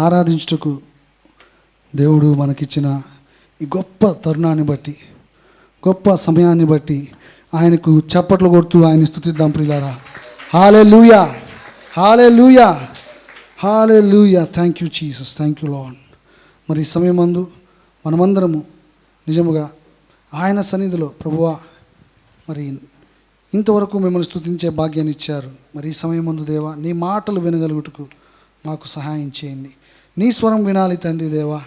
ఆరాధించుటకు దేవుడు మనకిచ్చిన ఈ గొప్ప తరుణాన్ని బట్టి, గొప్ప సమయాన్ని బట్టి ఆయనకు చప్పట్లు కొడుతూ ఆయన స్తుతిద్దాం ప్రియులారా. హల్లెలూయా, హల్లెలూయా, హల్లెలూయా. Thank you Jesus, thank you Lord. మరి ఈ సమయమందు మనమందరము నిజముగా ఆయన సన్నిధిలో, ప్రభువా మరి ఇంతవరకు మిమ్మల్ని స్తుతించే భాగ్యాన్ని ఇచ్చారు. మరి ఈ సమయమందు దేవా నీ మాటలు వినగలుగుటకు మాకు సహాయం చేయండి. నీ స్వరం వినాలి తండ్రి దేవా.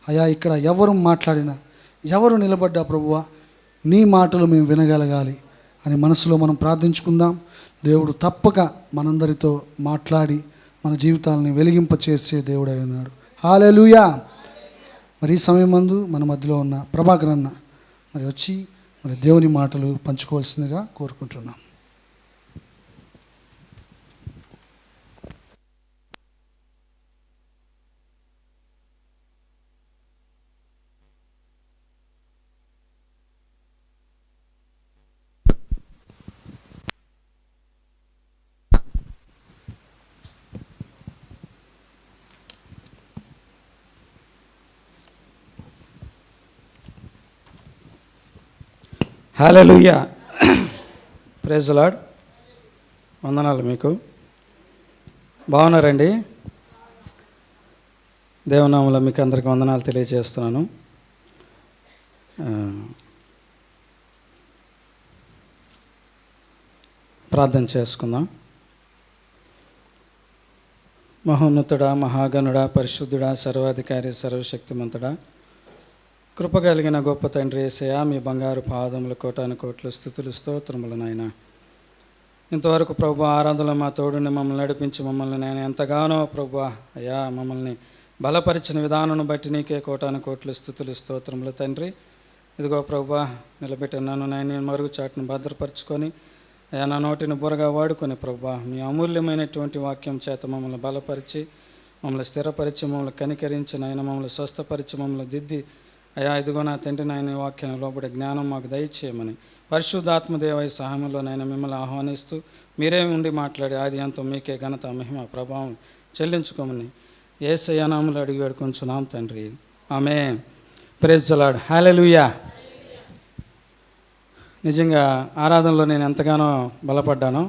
అయా ఇక్కడ ఎవరు మాట్లాడినా, ఎవరు నిలబడ్డా ప్రభువా నీ మాటలు మేము వినగలగాలి అని మనసులో మనం ప్రార్థించుకుందాం. దేవుడు తప్పక మనందరితో మాట్లాడి మన జీవితాలని వెలిగింపచేసే దేవుడై ఉన్నాడు. హల్లెలూయా. మరి ఈ సమయమందు మన మధ్యలో ఉన్న ప్రభాకర్ అన్న మరి వచ్చి మరి దేవుని మాటలు పంచుకోవాల్సిందిగా కోరుకుంటున్నాం. హల్లెలూయా. Praise the Lord. వందనాలు. మీకు బాగున్నారండి? దేవనామంలో మీకు అందరికీ వందనాలు తెలియజేస్తున్నాను. ప్రార్థన చేసుకుందాం. మహోన్నతుడా, మహాగణుడా, పరిశుద్ధుడా, సర్వాధికారి, సర్వశక్తిమంతుడా, కృప కలిగిన గొప్ప తండ్రి యేసయ్యా, మీ బంగారు పాదముల కోటాను కోట్లు స్తుతులు స్తోత్రములు నాయన. ఇంతవరకు ప్రభు ఆరాధనలో మా తోడుని మమ్మల్ని నడిపించి మమ్మల్ని నేను ఎంతగానో ప్రభు అయ్యా మమ్మల్ని బలపరిచిన విధానం బట్టి నీకే కోటాను కోట్లు స్తుతులు స్తోత్రములు తండ్రి. ఇదిగో ప్రభు నిలబెట్టినాను నేను మరుగు చాటును భద్రపరుచుకొని అయ్యా నా నోటిని బురగా వాడుకొని ప్రభు మీ అమూల్యమైనటువంటి వాక్యం చేత మమ్మల్ని బలపరిచి, మమ్మల్ని స్థిరపరిచి, మమ్మల్ని కనికరించి నాయన మమ్మల్ని స్వస్థపరిచి, మమ్మల్ని దిద్ది అయ్యా ఇదిగో నా తండ్రి నాయన వాక్యం లోబడి జ్ఞానం మాకు దయచేయమని పరిశుద్ధాత్మదేవై సహాయంలో నాయన మిమ్మల్ని ఆహ్వానిస్తూ మీరే ఉండి మాట్లాడి ఆది అంతం మీకే ఘనత, మహిమ, ప్రభావం చెల్లించుకోమని యేసయ్య నామములో అడిగి వేడుకొంచున్నాం తండ్రి. ఆమేన్. Praise the Lord. హల్లెలూయా. నిజంగా ఆరాధనలో నేను ఎంతగానో బలపడ్డాను.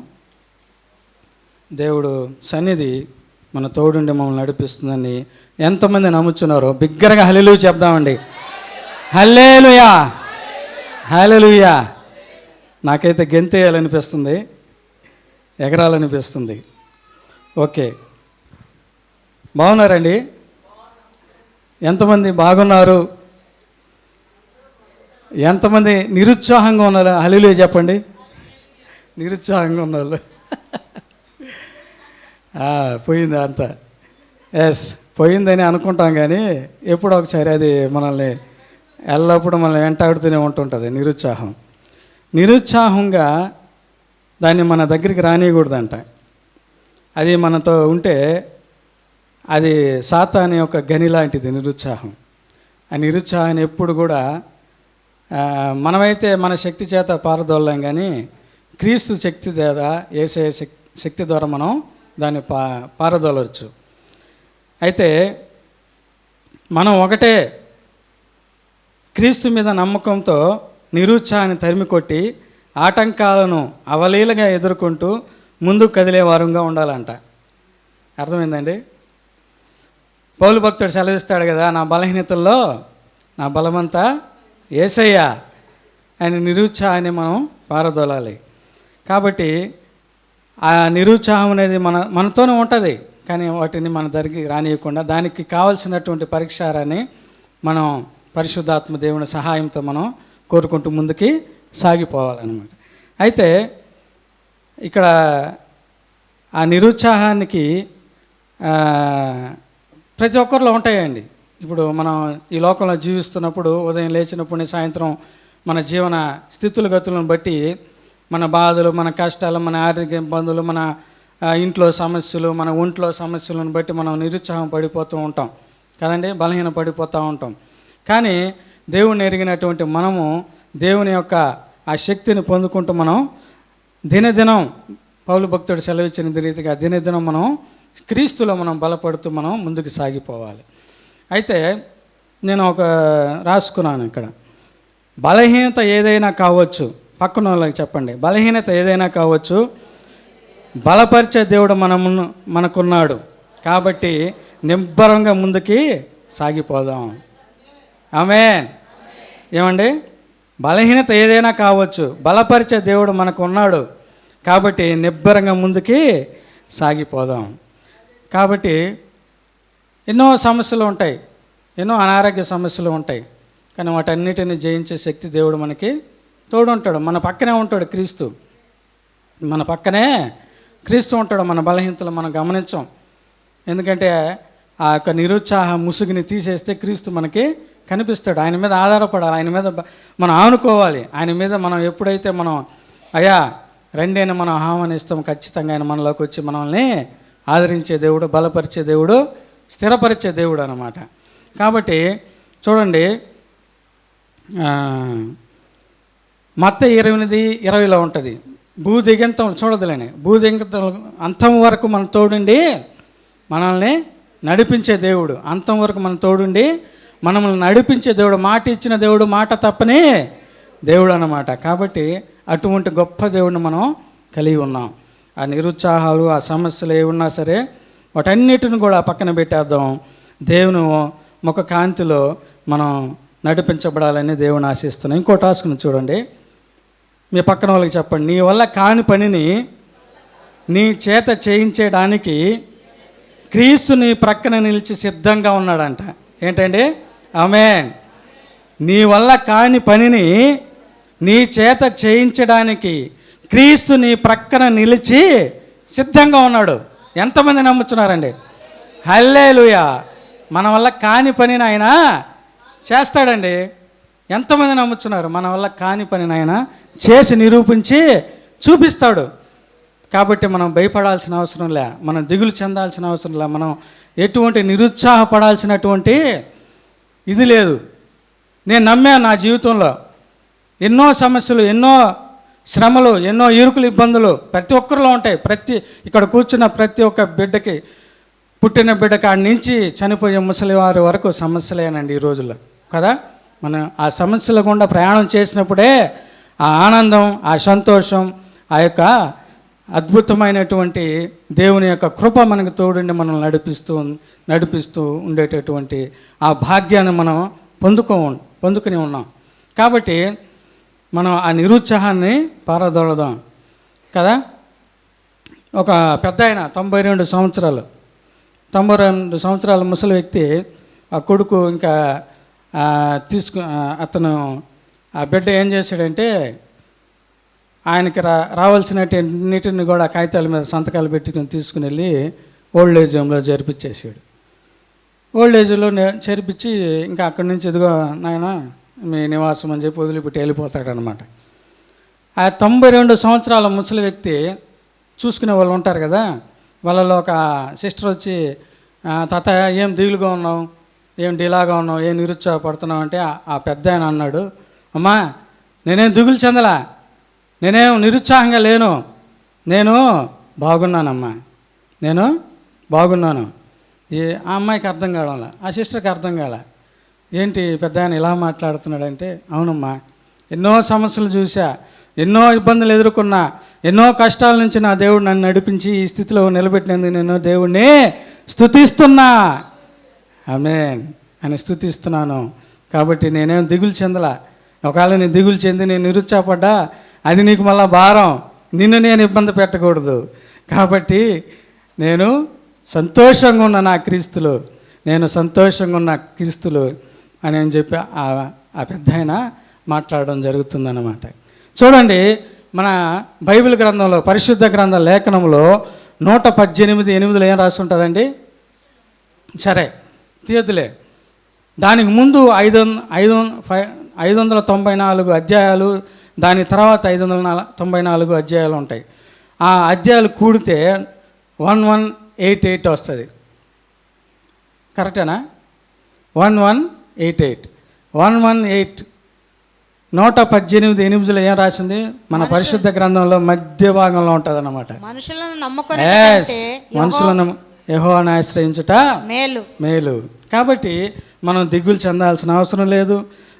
దేవుడు సన్నిధి మన తోడుండి మమ్మల్ని నడిపిస్తుందని ఎంతమంది నమ్ముచున్నారో బిగ్గరగా హల్లెలూయా చెప్దామండి. హల్లెలూయా, హల్లెలూయా. నాకైతే గెంతేయాలనిపిస్తుంది, ఎగరాలనిపిస్తుంది. ఓకే, బాగున్నారండి? ఎంతమంది బాగున్నారు? ఎంతమంది నిరుత్సాహంగా ఉన్నారు? హల్లెలూయా చెప్పండి. నిరుత్సాహంగా ఉన్నారు. పోయింది అంతా. ఎస్, పోయిందని అనుకుంటాం కానీ ఎప్పుడో ఒకసారి అది మనల్ని ఎల్లప్పుడూ మనల్ని వెంటాడుతూనే ఉంటుంటుంది నిరుత్సాహం. నిరుత్సాహంగా దాన్ని మన దగ్గరికి రానియకూడదంట. అది మనతో ఉంటే అది సాతాను యొక్క గని లాంటిది నిరుత్సాహం. ఆ నిరుత్సాహాన్ని ఎప్పుడు కూడా మనమైతే మన శక్తి చేత పారదోలేం, కానీ క్రీస్తు శక్తి ద్వారా, యేసయ్య శక్తి ద్వారా మనం దాన్ని పారదోలవచ్చు. అయితే మనం ఒకటే క్రీస్తు మీద నమ్మకంతో నిరుత్సాహాన్ని తరిమి కొట్టి ఆటంకాలను అవలీలగా ఎదుర్కొంటూ ముందుకు కదిలే వారంగా ఉండాలంట. అర్థమైందండి? పౌలు భక్తుడు సెలవిస్తాడు కదా, నా బలహీనతల్లో నా బలమంతా యేసయ్య అని. నిరుత్సాహాన్ని మనం పారదోలాలి. కాబట్టి ఆ నిరుత్సాహం అనేది మనతోనే ఉంటుంది, కానీ వాటిని మన దగ్గరికి రానియకుండా దానికి కావాల్సినటువంటి పరిష్కారాన్ని మనం పరిశుద్ధాత్మ దేవుని సహాయంతో మనం కోరుకుంటూ ముందుకి సాగిపోవాలన్నమాట. అయితే ఇక్కడ ఆ నిరుత్సాహానికి ప్రతి ఒక్కరిలో ఉంటాయండి. ఇప్పుడు మనం ఈ లోకంలో జీవిస్తున్నప్పుడు ఉదయం లేచినప్పుడు సాయంత్రం మన జీవన స్థితులగతులను బట్టి మన బాధలు, మన కష్టాలు, మన ఆర్థిక ఇబ్బందులు, మన ఇంట్లో సమస్యలు, మన ఒంట్లో సమస్యలను బట్టి మనం నిరుత్సాహం పడిపోతూ ఉంటాం కదండి, బలహీన పడిపోతూ ఉంటాం. కానీ దేవుని ఎరిగినటువంటి మనము దేవుని యొక్క ఆ శక్తిని పొందుకుంటూ మనం దినదినం పౌలు భక్తుడు సెలవిచ్చిన రీతిగా దినదినం మనం క్రీస్తులో మనం బలపడుతూ మనం ముందుకు సాగిపోవాలి. అయితే నేను ఒక రాసుకున్నాను ఇక్కడ, బలహీనత ఏదైనా కావచ్చు. పక్కన వాళ్ళకి చెప్పండి, బలహీనత ఏదైనా కావచ్చు, బలపరిచే దేవుడు మనకున్నాడు కాబట్టి నిబ్బరంగా ముందుకి సాగిపోదాం. ఆమేన్. ఏమండి, బలహీనత ఏదైనా కావచ్చు, బలపరిచే దేవుడు మనకు ఉన్నాడు కాబట్టి నిబ్బరంగా ముందుకి సాగిపోదాం. కాబట్టి ఎన్నో సమస్యలు ఉంటాయి, ఎన్నో అనారోగ్య సమస్యలు ఉంటాయి, కానీ వాటన్నిటిని జయించే శక్తి దేవుడు మనకి తోడుంటాడు. మన పక్కనే ఉంటాడు క్రీస్తు, మన పక్కనే క్రీస్తు ఉంటాడు. మన బలహీనతలు మనం గమనించాం, ఎందుకంటే ఆ యొక్క నిరుత్సాహ ముసుగుని తీసేస్తే క్రీస్తు మనకి కనిపిస్తాడు. ఆయన మీద ఆధారపడాలి, ఆయన మీద మనం ఆనుకోవాలి. ఆయన మీద మనం ఎప్పుడైతే మనం అయ్యా రండి అని మనం ఆహ్వానిస్తాం, ఖచ్చితంగా ఆయన మనలోకి వచ్చి మనల్ని ఆదరించే దేవుడు, బలపరిచే దేవుడు, స్థిరపరిచే దేవుడు అన్నమాట. కాబట్టి చూడండి, మత్తయి 8:20 ఉంటుంది, భూదిగంతం చూడదులేని భూదిగంతం అంతం వరకు మన తోడుండి మనల్ని నడిపించే దేవుడు, అంతం వరకు మన తోడుండి మనల్ని నడిపించే దేవుడు, మాట ఇచ్చిన దేవుడు, మాట తప్పని దేవుడు అన్నమాట. కాబట్టి అటువంటి గొప్ప దేవుడిని మనం కలిగి ఉన్నాం. ఆ నిరుత్సాహాలు, ఆ సమస్యలు ఏమున్నా సరే వాటన్నిటిని కూడా పక్కన పెట్టేద్దాం. దేవుని ముఖ కాంతిలో మనం నడిపించబడాలని దేవుని ఆశిస్తున్నాం. ఇంకో టాస్క్ని చూడండి, మీ పక్కన వాళ్ళకి చెప్పండి, నీ వల్ల కాని పనిని నీ చేత చేయించడానికి క్రీస్తు నీ ప్రక్కన నిలిచి సిద్ధంగా ఉన్నాడంట. ఏంటండి? ఆమేన్. నీ వల్ల కాని పనిని నీ చేత చేయించడానికి క్రీస్తు నీ ప్రక్కన నిలిచి సిద్ధంగా ఉన్నాడు. ఎంతమంది నమ్ముతున్నారండి? హల్లెలూయా. మన వల్ల కాని పనిని ఆయన చేస్తాడండి. ఎంతమంది నమ్ముతున్నారు? మన వల్ల కాని పనిని ఆయన చేసి నిరూపించి చూపిస్తాడు. కాబట్టి మనం భయపడాల్సిన అవసరం లే, మనం దిగులు చెందాల్సిన అవసరం లే, మనం ఎటువంటి నిరుత్సాహపడాల్సినటువంటి ఇది లేదు. నేను నమ్మాను, నా జీవితంలో ఎన్నో సమస్యలు, ఎన్నో శ్రమలు, ఎన్నో ఇరుకులు, ఇబ్బందులు ప్రతి ఒక్కరిలో ఉంటాయి. ఇక్కడ కూర్చున్న ప్రతి ఒక్క బిడ్డకి, పుట్టిన బిడ్డ కాడి నుంచి చనిపోయే ముసలివారి వరకు సమస్యలేనండి ఈ రోజుల్లో కదా. మనం ఆ సమస్యల గుండా ప్రయాణం చేసినప్పుడే ఆ ఆనందం, ఆ సంతోషం, ఆ యొక్క అద్భుతమైనటువంటి దేవుని యొక్క కృప మనకు తోడుండి మనం నడిపిస్తూ ఉండేటటువంటి ఆ భాగ్యాన్ని మనం పొందుకుని ఉన్నాం. కాబట్టి మనం ఆ నిరుత్సాహాన్ని పారదోలదాం కదా. ఒక పెద్ద ఆయన 92 సంవత్సరాల ముసలి వ్యక్తి, ఆ కొడుకు ఇంకా అతను ఆ బిడ్డ ఏం చేశాడంటే ఆయనకి రావాల్సినన్నిటిని కూడా కాగితాల మీద సంతకాలు పెట్టుకుని తీసుకుని వెళ్ళి ఓల్డ్ ఏజ్ హోమ్లో జరిపించేసాడు. ఓల్డ్ ఏజ్లో చేర్పించి ఇంకా అక్కడి నుంచి ఇదిగో నాయన మీ నివాసం అని చెప్పి వదిలిపెట్టి వెళ్ళిపోతాడనమాట. ఆ 92 సంవత్సరాల ముసలి వ్యక్తి చూసుకునే వాళ్ళు ఉంటారు కదా, వాళ్ళలో ఒక సిస్టర్ వచ్చి, తాత ఏం దిగులుగా ఉన్నావు, ఏం డిలాగా ఉన్నావు, ఏం నిరుత్సాహపడుతున్నావు అంటే ఆ పెద్ద ఆయన అన్నాడు, అమ్మా నేనేం దిగులు చెందలా, నేనేం నిరుత్సాహంగా లేను, నేను బాగున్నానమ్మా, నేను బాగున్నాను. ఆ అమ్మాయికి అర్థం కావడంలా, ఆ సిస్టర్కి అర్థం కాల, ఏంటి పెద్ద ఆయన ఇలా మాట్లాడుతున్నాడంటే, అవునమ్మా ఎన్నో సమస్యలు చూసా, ఎన్నో ఇబ్బందులు ఎదుర్కొన్నా, ఎన్నో కష్టాల నుంచి నా దేవుడు నన్ను నడిపించి ఈ స్థితిలో నిలబెట్టినందుకు నేను దేవుడిని స్తుతిస్తున్నా, ఆమేన్ అని స్తుతిస్తున్నాను. కాబట్టి నేనేం దిగులు చెందలా. ఒకవేళ నేను దిగులు చెంది నేను నిరుత్సాహపడ్డా అది నీకు మళ్ళా భారం, నిన్ను నేను ఇబ్బంది పెట్టకూడదు. కాబట్టి నేను సంతోషంగా ఉన్న నా క్రీస్తులు, నేను సంతోషంగా ఉన్న క్రీస్తులు అని చెప్పి ఆ పెద్ద ఆయన మాట్లాడడం జరుగుతుందన్నమాట. చూడండి, మన బైబిల్ గ్రంథంలో, పరిశుద్ధ గ్రంథ లేఖనంలో 118:8 ఏం రాసి ఉంటుందండి? సరే తీయదులే, దానికి ముందు 594 అధ్యాయాలు, దాని తర్వాత 594 అధ్యాయాలు ఉంటాయి. ఆ అధ్యాయాలు కూడితే 1188 వస్తుంది. కరెక్టేనా? 1188 118:8 ఏం రాసింది? మన పరిశుద్ధ గ్రంథంలో మధ్య భాగంలో ఉంటుంది అన్నమాట. మనుషులను యెహోవాను ఆశ్రయించుట మేలు. మేలు. కాబట్టి మనం దిగులు చెందాల్సిన అవసరం లేదు,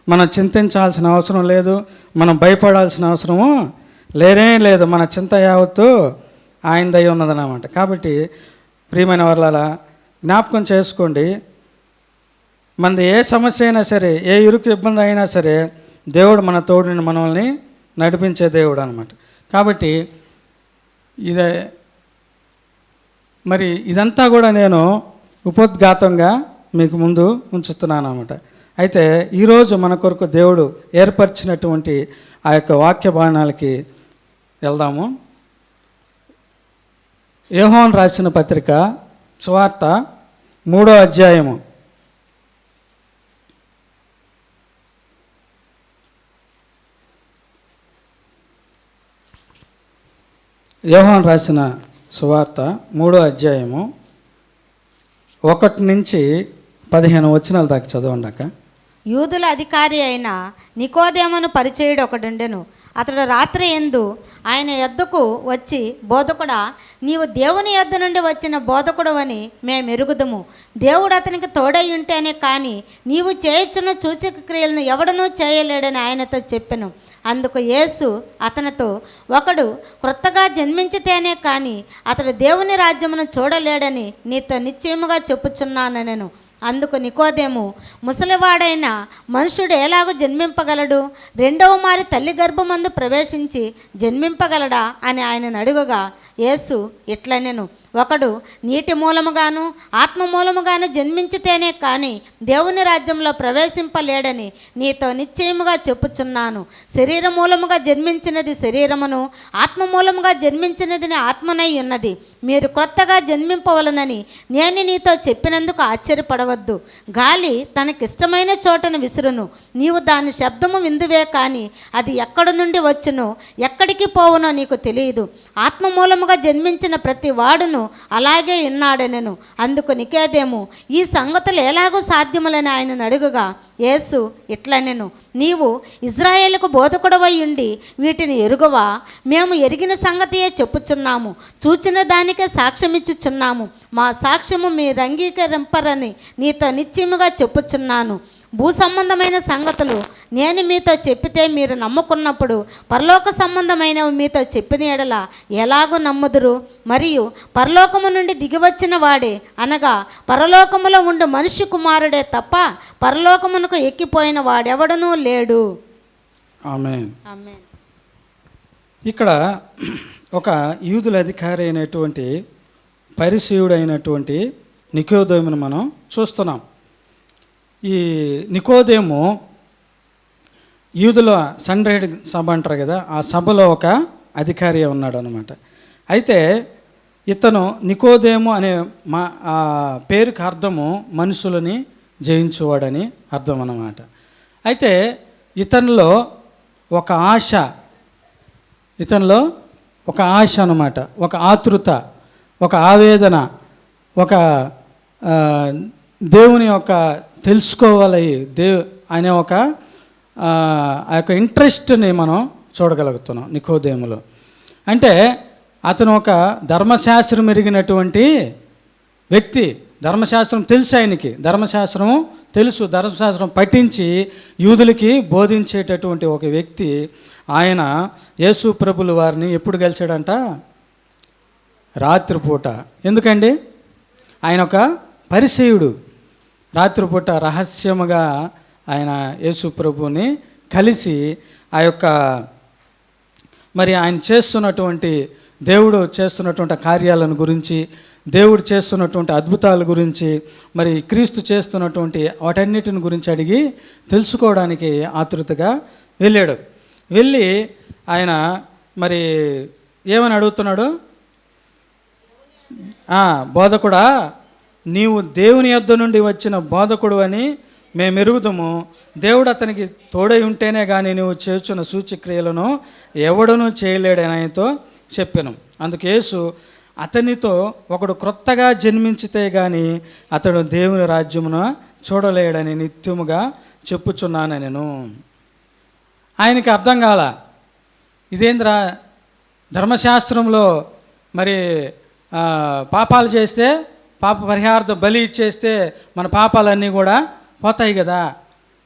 మనం చింతించాల్సిన అవసరం లేదు, మనం భయపడాల్సిన అవసరము లేనే లేదు. మన చింత యావత్తు ఆయనదై ఉన్నదన్నమాట. కాబట్టి ప్రియమైన వర్లారా, జ్ఞాపకం చేసుకోండి, మనది ఏ సమస్య అయినా సరే, ఏ ఇరుకు ఇబ్బంది అయినా సరే, దేవుడు మన తోడుని మనల్ని నడిపించే దేవుడు అనమాట. కాబట్టి ఇదే మరి ఇదంతా కూడా నేను ఉపోద్ఘాతంగా మీకు ముందు ఉంచుతున్నాను అన్నమాట. అయితే ఈరోజు మన కొరకు దేవుడు ఏర్పరిచినటువంటి ఆ యొక్క వాక్య బాణాలకి వెళ్దాము. యోహాను రాసిన పత్రిక సువార్త 3వ అధ్యాయము. యోహాను రాసిన సువార్త 3వ అధ్యాయము 1 నుంచి 15 వచనాల దాకా చదవండి అక్క. యూదుల అధికారి అయిన నికోదేమును పరిచయుడు ఒకడుండెను. అతడు రాత్రి యందు ఆయన యొద్దకు వచ్చి, బోధకుడా, నీవు దేవుని యొద్ద నుండి వచ్చిన బోధకుడు అని మేము ఎరుగుదుము. దేవుడు అతనికి తోడై ఉంటేనే కానీ నీవు చేయుచున్న సూచక క్రియలను ఎవడనూ చేయలేడని ఆయనతో చెప్పెను. అందుకు యేసు అతనితో, ఒకడు క్రొత్తగా జన్మించితేనే కానీ అతడు దేవుని రాజ్యమును చూడలేడని నీతో నిశ్చయముగా చెప్పుచున్నానెను. అందుకు నికోదేము, ముసలివాడైన మనుషుడు ఎలాగో జన్మింపగలడు? రెండవ మారి తల్లి గర్భమందు ప్రవేశించి జన్మింపగలడా అని ఆయనను అడుగగా, యేసు ఇట్లనెను, ఒకడు నీటి మూలముగాను ఆత్మ మూలముగాను జన్మించితేనే కానీ దేవుని రాజ్యంలో ప్రవేశింపలేడని నీతో నిశ్చయముగా చెప్పుచున్నాను. శరీర మూలముగా జన్మించినది శరీరమును, ఆత్మ మూలముగా జన్మించినది ఆత్మనై ఉన్నది. మీరు క్రొత్తగా జన్మింపవలనని నేను నీతో చెప్పినందుకు ఆశ్చర్యపడవద్దు. గాలి తనకిష్టమైన చోటను విసురును, నీవు దాని శబ్దము విందువే కానీ అది ఎక్కడి నుండి వచ్చునో ఎక్కడికి పోవునో నీకు తెలియదు. ఆత్మ మూలముగా జన్మించిన ప్రతి వాడును అలాగే ఉన్నాడనెను. అందుకు నికోదేము, ఈ సంగతులు ఎలాగో సాధ్యములని ఆయనను అడుగుగా, యేసు ఇట్లనెను, నీవు ఇజ్రాయేలుకు బోధకుడవై ఉండి వీటిని ఎరుగవా? మేము ఎరిగిన సంగతియే చెప్పుచున్నాము, చూచిన దానికే సాక్ష్యమిచ్చుచున్నాము. మా సాక్ష్యము మీరు అంగీకరింపరని నీతో నిశ్చయముగా చెప్పుచున్నాను. భూ సంబంధమైన సంగతులు నేను మీతో చెప్పితే మీరు నమ్ముకున్నప్పుడు పరలోక సంబంధమైనవి మీతో చెప్పిన ఎడల ఎలాగూ నమ్ముదురు? మరియు పరలోకము నుండి దిగివచ్చిన వాడే, అనగా పరలోకములో ఉండు మనుష్య కుమారుడే తప్ప పరలోకమునకు ఎక్కిపోయిన వాడెవడనూ లేడు. ఆమేన్. ఆమేన్. ఇక్కడ ఒక యూదుల అధికారి అయినటువంటి పరిసయ్యుడు అయినటువంటి నికోదేమును మనం చూస్తున్నాం. ఈ నికోదేము యూదుల సండ్రేడ్ సభ అంటారు కదా, ఆ సభలో ఒక అధికారి ఉన్నాడు అనమాట. అయితే ఇతను నికోదేము అనే ఆ పేరుకి అర్థము మనుషులని జయించువాడని అర్థం అన్నమాట. అయితే ఇతనిలో ఒక ఆశ అన్నమాట, ఒక ఆతృత, ఒక ఆవేదన, ఒక దేవుని యొక్క తెలుసుకోవాలి అనే ఒక ఆ యొక్క ఇంట్రెస్ట్ని మనం చూడగలుగుతున్నాం నికోదేములో. అంటే అతను ఒక ధర్మశాస్త్రం ఎరిగినటువంటి వ్యక్తి. ధర్మశాస్త్రం తెలుసు ఆయనకి, ధర్మశాస్త్రం తెలుసు, ధర్మశాస్త్రం పఠించి యూదులకి బోధించేటటువంటి ఒక వ్యక్తి. ఆయన యేసు ప్రభుల వారిని ఎప్పుడు కలిశాడంట? రాత్రిపూట. ఎందుకండి? ఆయన ఒక పరిసయ్యుడు. రాత్రిపూట రహస్యముగా ఆయన యేసు ప్రభుని కలిసి ఆ యొక్క మరి ఆయన చేస్తున్నటువంటి దేవుడు చేస్తున్నటువంటి కార్యాలను గురించి, దేవుడు చేస్తున్నటువంటి అద్భుతాల గురించి, మరి క్రీస్తు చేస్తున్నటువంటి వాటన్నిటిని గురించి అడిగి తెలుసుకోవడానికి ఆతృతగా వెళ్ళాడు. వెళ్ళి ఆయన మరి ఏమని అడుగుతున్నాడు? బోధకుడా, నీవు దేవుని యొద్ద నుండి వచ్చిన బోధకుడు అని మేము ఎరుగుదుము. దేవుడు అతనికి తోడై ఉంటేనే కానీ నువ్వు చేస్తున్న సూచక్రియలను ఎవడనూ చేయలేడని ఆయనతో చెప్పాను. అందుకు యేసు, అతనితో ఒకడు క్రొత్తగా జన్మించితే కానీ అతడు దేవుని రాజ్యమును చూడలేడని నిత్యముగా చెప్పుచున్నాను నేను. ఆయనకి అర్థం కాల, ఇదేంద్రా ధర్మశాస్త్రంలో మరి పాపాలు చేస్తే పాప పరిహార్థం బలి ఇచ్చేస్తే మన పాపాలన్నీ కూడా పోతాయి కదా.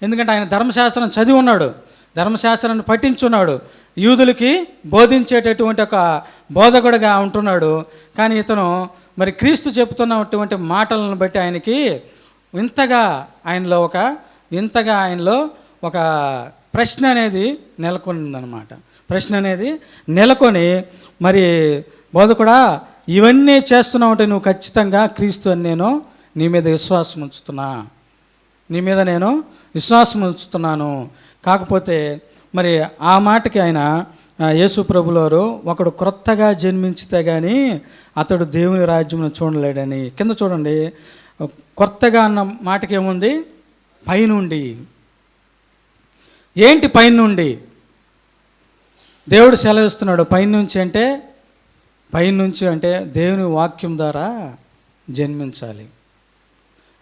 ఎందుకంటే ఆయన ధర్మశాస్త్రం చదివి ఉన్నాడు, ధర్మశాస్త్రాన్ని పఠించున్నాడు, యూదులకి బోధించేటటువంటి ఒక బోధకుడుగా ఉంటున్నాడు. కానీ ఇతను మరి క్రీస్తు చెప్తున్నటువంటి మాటలను బట్టి ఆయనకి వింతగా ఆయనలో ఒక ప్రశ్న అనేది నెలకొందనమాట. ప్రశ్న అనేది నెలకొని, మరి బోధకుడా ఇవన్నీ చేస్తున్నావు అంటే నువ్వు ఖచ్చితంగా క్రీస్తు అని నేను నీ మీద విశ్వాసం ఉంచుతున్నాను. కాకపోతే మరి ఆ మాటకి ఆయన యేసు ప్రభువారు ఒకడు క్రొత్తగా జన్మించితే కానీ అతడు దేవుని రాజ్యమును చూడలేడని. కింద చూడండి, కొత్తగా అన్న మాటకి ఏముంది? పైనుండి. ఏంటి పైనుండి? దేవుడు సెలవిస్తున్నాడు. పైనుంచి అంటే దేవుని వాక్యం ద్వారా జన్మించాలి.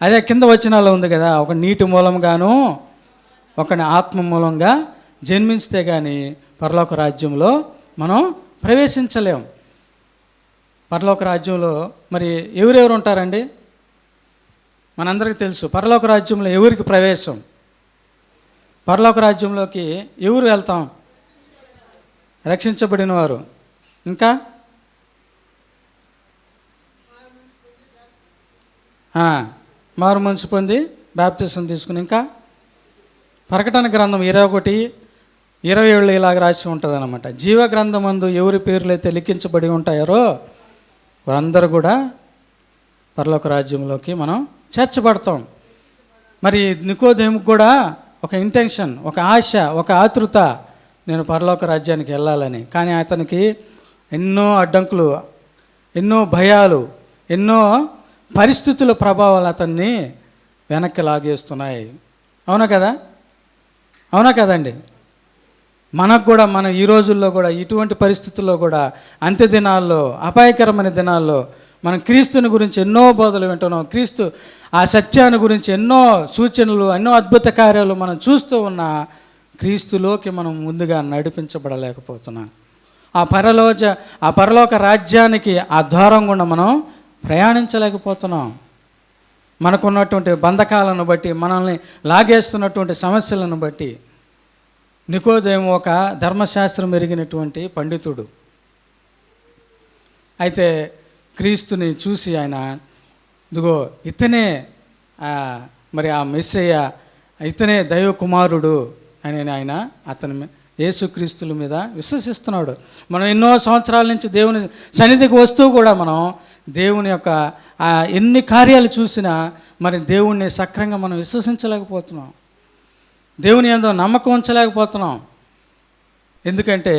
అదే కింద వచనాల్లో ఉంది కదా, ఒక నీటి మూలంగాను ఒకని ఆత్మ మూలంగా జన్మించితే కానీ పరలోక రాజ్యంలో మనం ప్రవేశించలేం. పరలోక రాజ్యంలో మరి ఎవరెవరు ఉంటారండి? మనందరికీ తెలుసు. పరలోక రాజ్యంలో ఎవరికి ప్రవేశం? పరలోక రాజ్యంలోకి ఎవరు వెళ్తాం? రక్షించబడిన వారు. ఇంకా మారు మనసు పొంది బాప్తిసం తీసుకుని, ఇంకా ప్రకటన గ్రంథం 21:27 ఇలాగ రాసి ఉంటుంది అన్నమాట. జీవ గ్రంథమందు ఎవరి పేర్లు అయితే లిఖించబడి ఉంటారో వారందరూ కూడా పరలోక రాజ్యంలోకి మనం చేర్చబడతాం. మరి నికోదేముకు కూడా ఒక ఇంటెన్షన్, ఒక ఆశ, ఒక ఆతృత, నేను పరలోక రాజ్యానికి వెళ్ళాలని. కానీ అతనికి ఎన్నో అడ్డంకులు, ఎన్నో భయాలు, ఎన్నో పరిస్థితుల ప్రభావాలు అతన్ని వెనక్కి లాగేస్తున్నాయి. అవునా కదండి? మనకు కూడా మన ఈ రోజుల్లో కూడా ఇటువంటి పరిస్థితుల్లో కూడా అంత్య దినాల్లో, అపాయకరమైన దినాల్లో మనం క్రీస్తుని గురించి ఎన్నో బోధలు వింటున్నాం. క్రీస్తు ఆ సత్యాన్ని గురించి ఎన్నో సూచనలు, ఎన్నో అద్భుత కార్యాలు మనం చూస్తూ ఉన్న క్రీస్తులోకి మనం ముందుగా నడిపించబడలేకపోతున్నాం. ఆ పరలోక రాజ్యానికి ఆ ద్వారం గుండా మనం ప్రయాణించలేకపోతున్నాం. మనకున్నటువంటి బంధకాలను బట్టి, మనల్ని లాగేస్తున్నటువంటి సమస్యలను బట్టి. నికోదేము ఒక ధర్మశాస్త్రం ఎరిగినటువంటి పండితుడు. అయితే క్రీస్తుని చూసి ఆయన, ఇదిగో ఇతనే మరి ఆ మెస్సయ్య, ఇతనే దైవ కుమారుడు అని ఆయన అతని యేసుక్రీస్తుల మీద విశ్వసిస్తున్నాడు. మనం ఎన్నో సంవత్సరాల నుంచి దేవుని సన్నిధికి వస్తూ కూడా మనం దేవుని యొక్క ఎన్ని కార్యాలు చూసినా మరి దేవుణ్ణి సక్రంగా మనం విశ్వసించలేకపోతున్నాం. దేవుని యందు నమ్మకం ఉంచలేకపోతున్నాం. ఎందుకంటే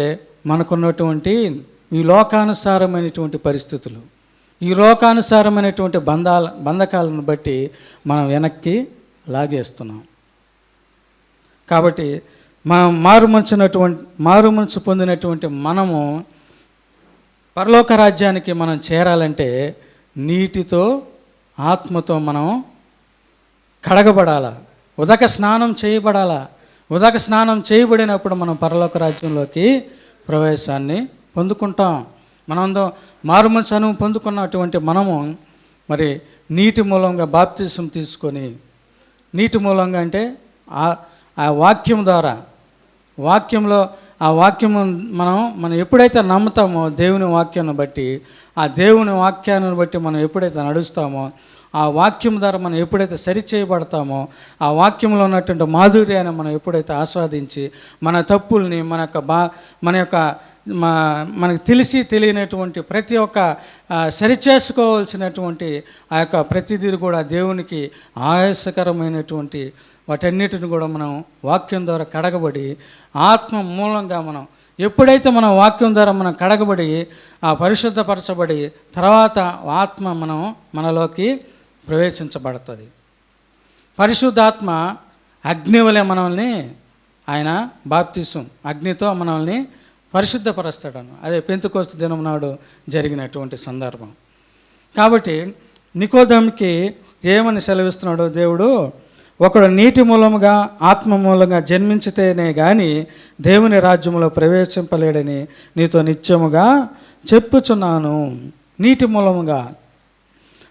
మనకున్నటువంటి ఈ లోకానుసారమైనటువంటి పరిస్థితులు, ఈ లోకానుసారమైనటువంటి బంధకాలను బట్టి మనం వెనక్కి లాగేస్తున్నాం. కాబట్టి మనం మారు మనసు పొందినటువంటి మనము పరలోక రాజ్యానికి మనం చేరాలంటే నీటితో, ఆత్మతో మనం కడగబడాలా, ఉదక స్నానం చేయబడాలా. ఉదక స్నానం చేయబడినప్పుడు మనం పరలోక రాజ్యంలోకి ప్రవేశాన్ని పొందుకుంటాం. మనందరం మారు మనసు అనుభవం పొందుకున్నటువంటి మనము మరి నీటి మూలంగా బాప్తిసం తీసుకొని, నీటి మూలంగా అంటే ఆ వాక్యం ద్వారా, వాక్యంలో ఆ వాక్యము మనం ఎప్పుడైతే నమ్ముతామో దేవుని వాక్యాన్ని బట్టి, ఆ దేవుని వాక్యాన్ని బట్టి మనం ఎప్పుడైతే నడుస్తామో, ఆ వాక్యం ద్వారా మనం ఎప్పుడైతే సరిచేయబడతామో, ఆ వాక్యంలో ఉన్నటువంటి మాధుర్యాన్ని మనం ఎప్పుడైతే ఆస్వాదించి మన తప్పుల్ని మనకు తెలిసి తెలియనటువంటి ప్రతి ఒక్క సరిచేసుకోవాల్సినటువంటి ఆ యొక్క ప్రతిదీ కూడా దేవునికి ఆయాసకరమైనటువంటి వాటన్నిటిని కూడా మనం వాక్యం ద్వారా కడగబడి ఆత్మ మూలంగా మనం ఎప్పుడైతే మనం వాక్యం ద్వారా మనం కడగబడి ఆ పరిశుద్ధపరచబడి తర్వాత ఆత్మ మనలోకి ప్రవేశించబడుతుంది. పరిశుద్ధాత్మ అగ్ని వలె మనల్ని ఆయన బాప్తిసం అగ్నితో మనల్ని పరిశుద్ధపరుస్తాడను. అదే పెంతెకోస్తు దినం నాడు జరిగినటువంటి సందర్భం. కాబట్టి నికోదేముకి ఏమని సెలవిస్తున్నాడు దేవుడు? ఒకడు నీటి మూలముగా ఆత్మ మూలంగా జన్మించితేనే కానీ దేవుని రాజ్యంలో ప్రవేశింపలేడని నీతో నిత్యముగా చెప్పుచున్నాను. నీటి మూలముగా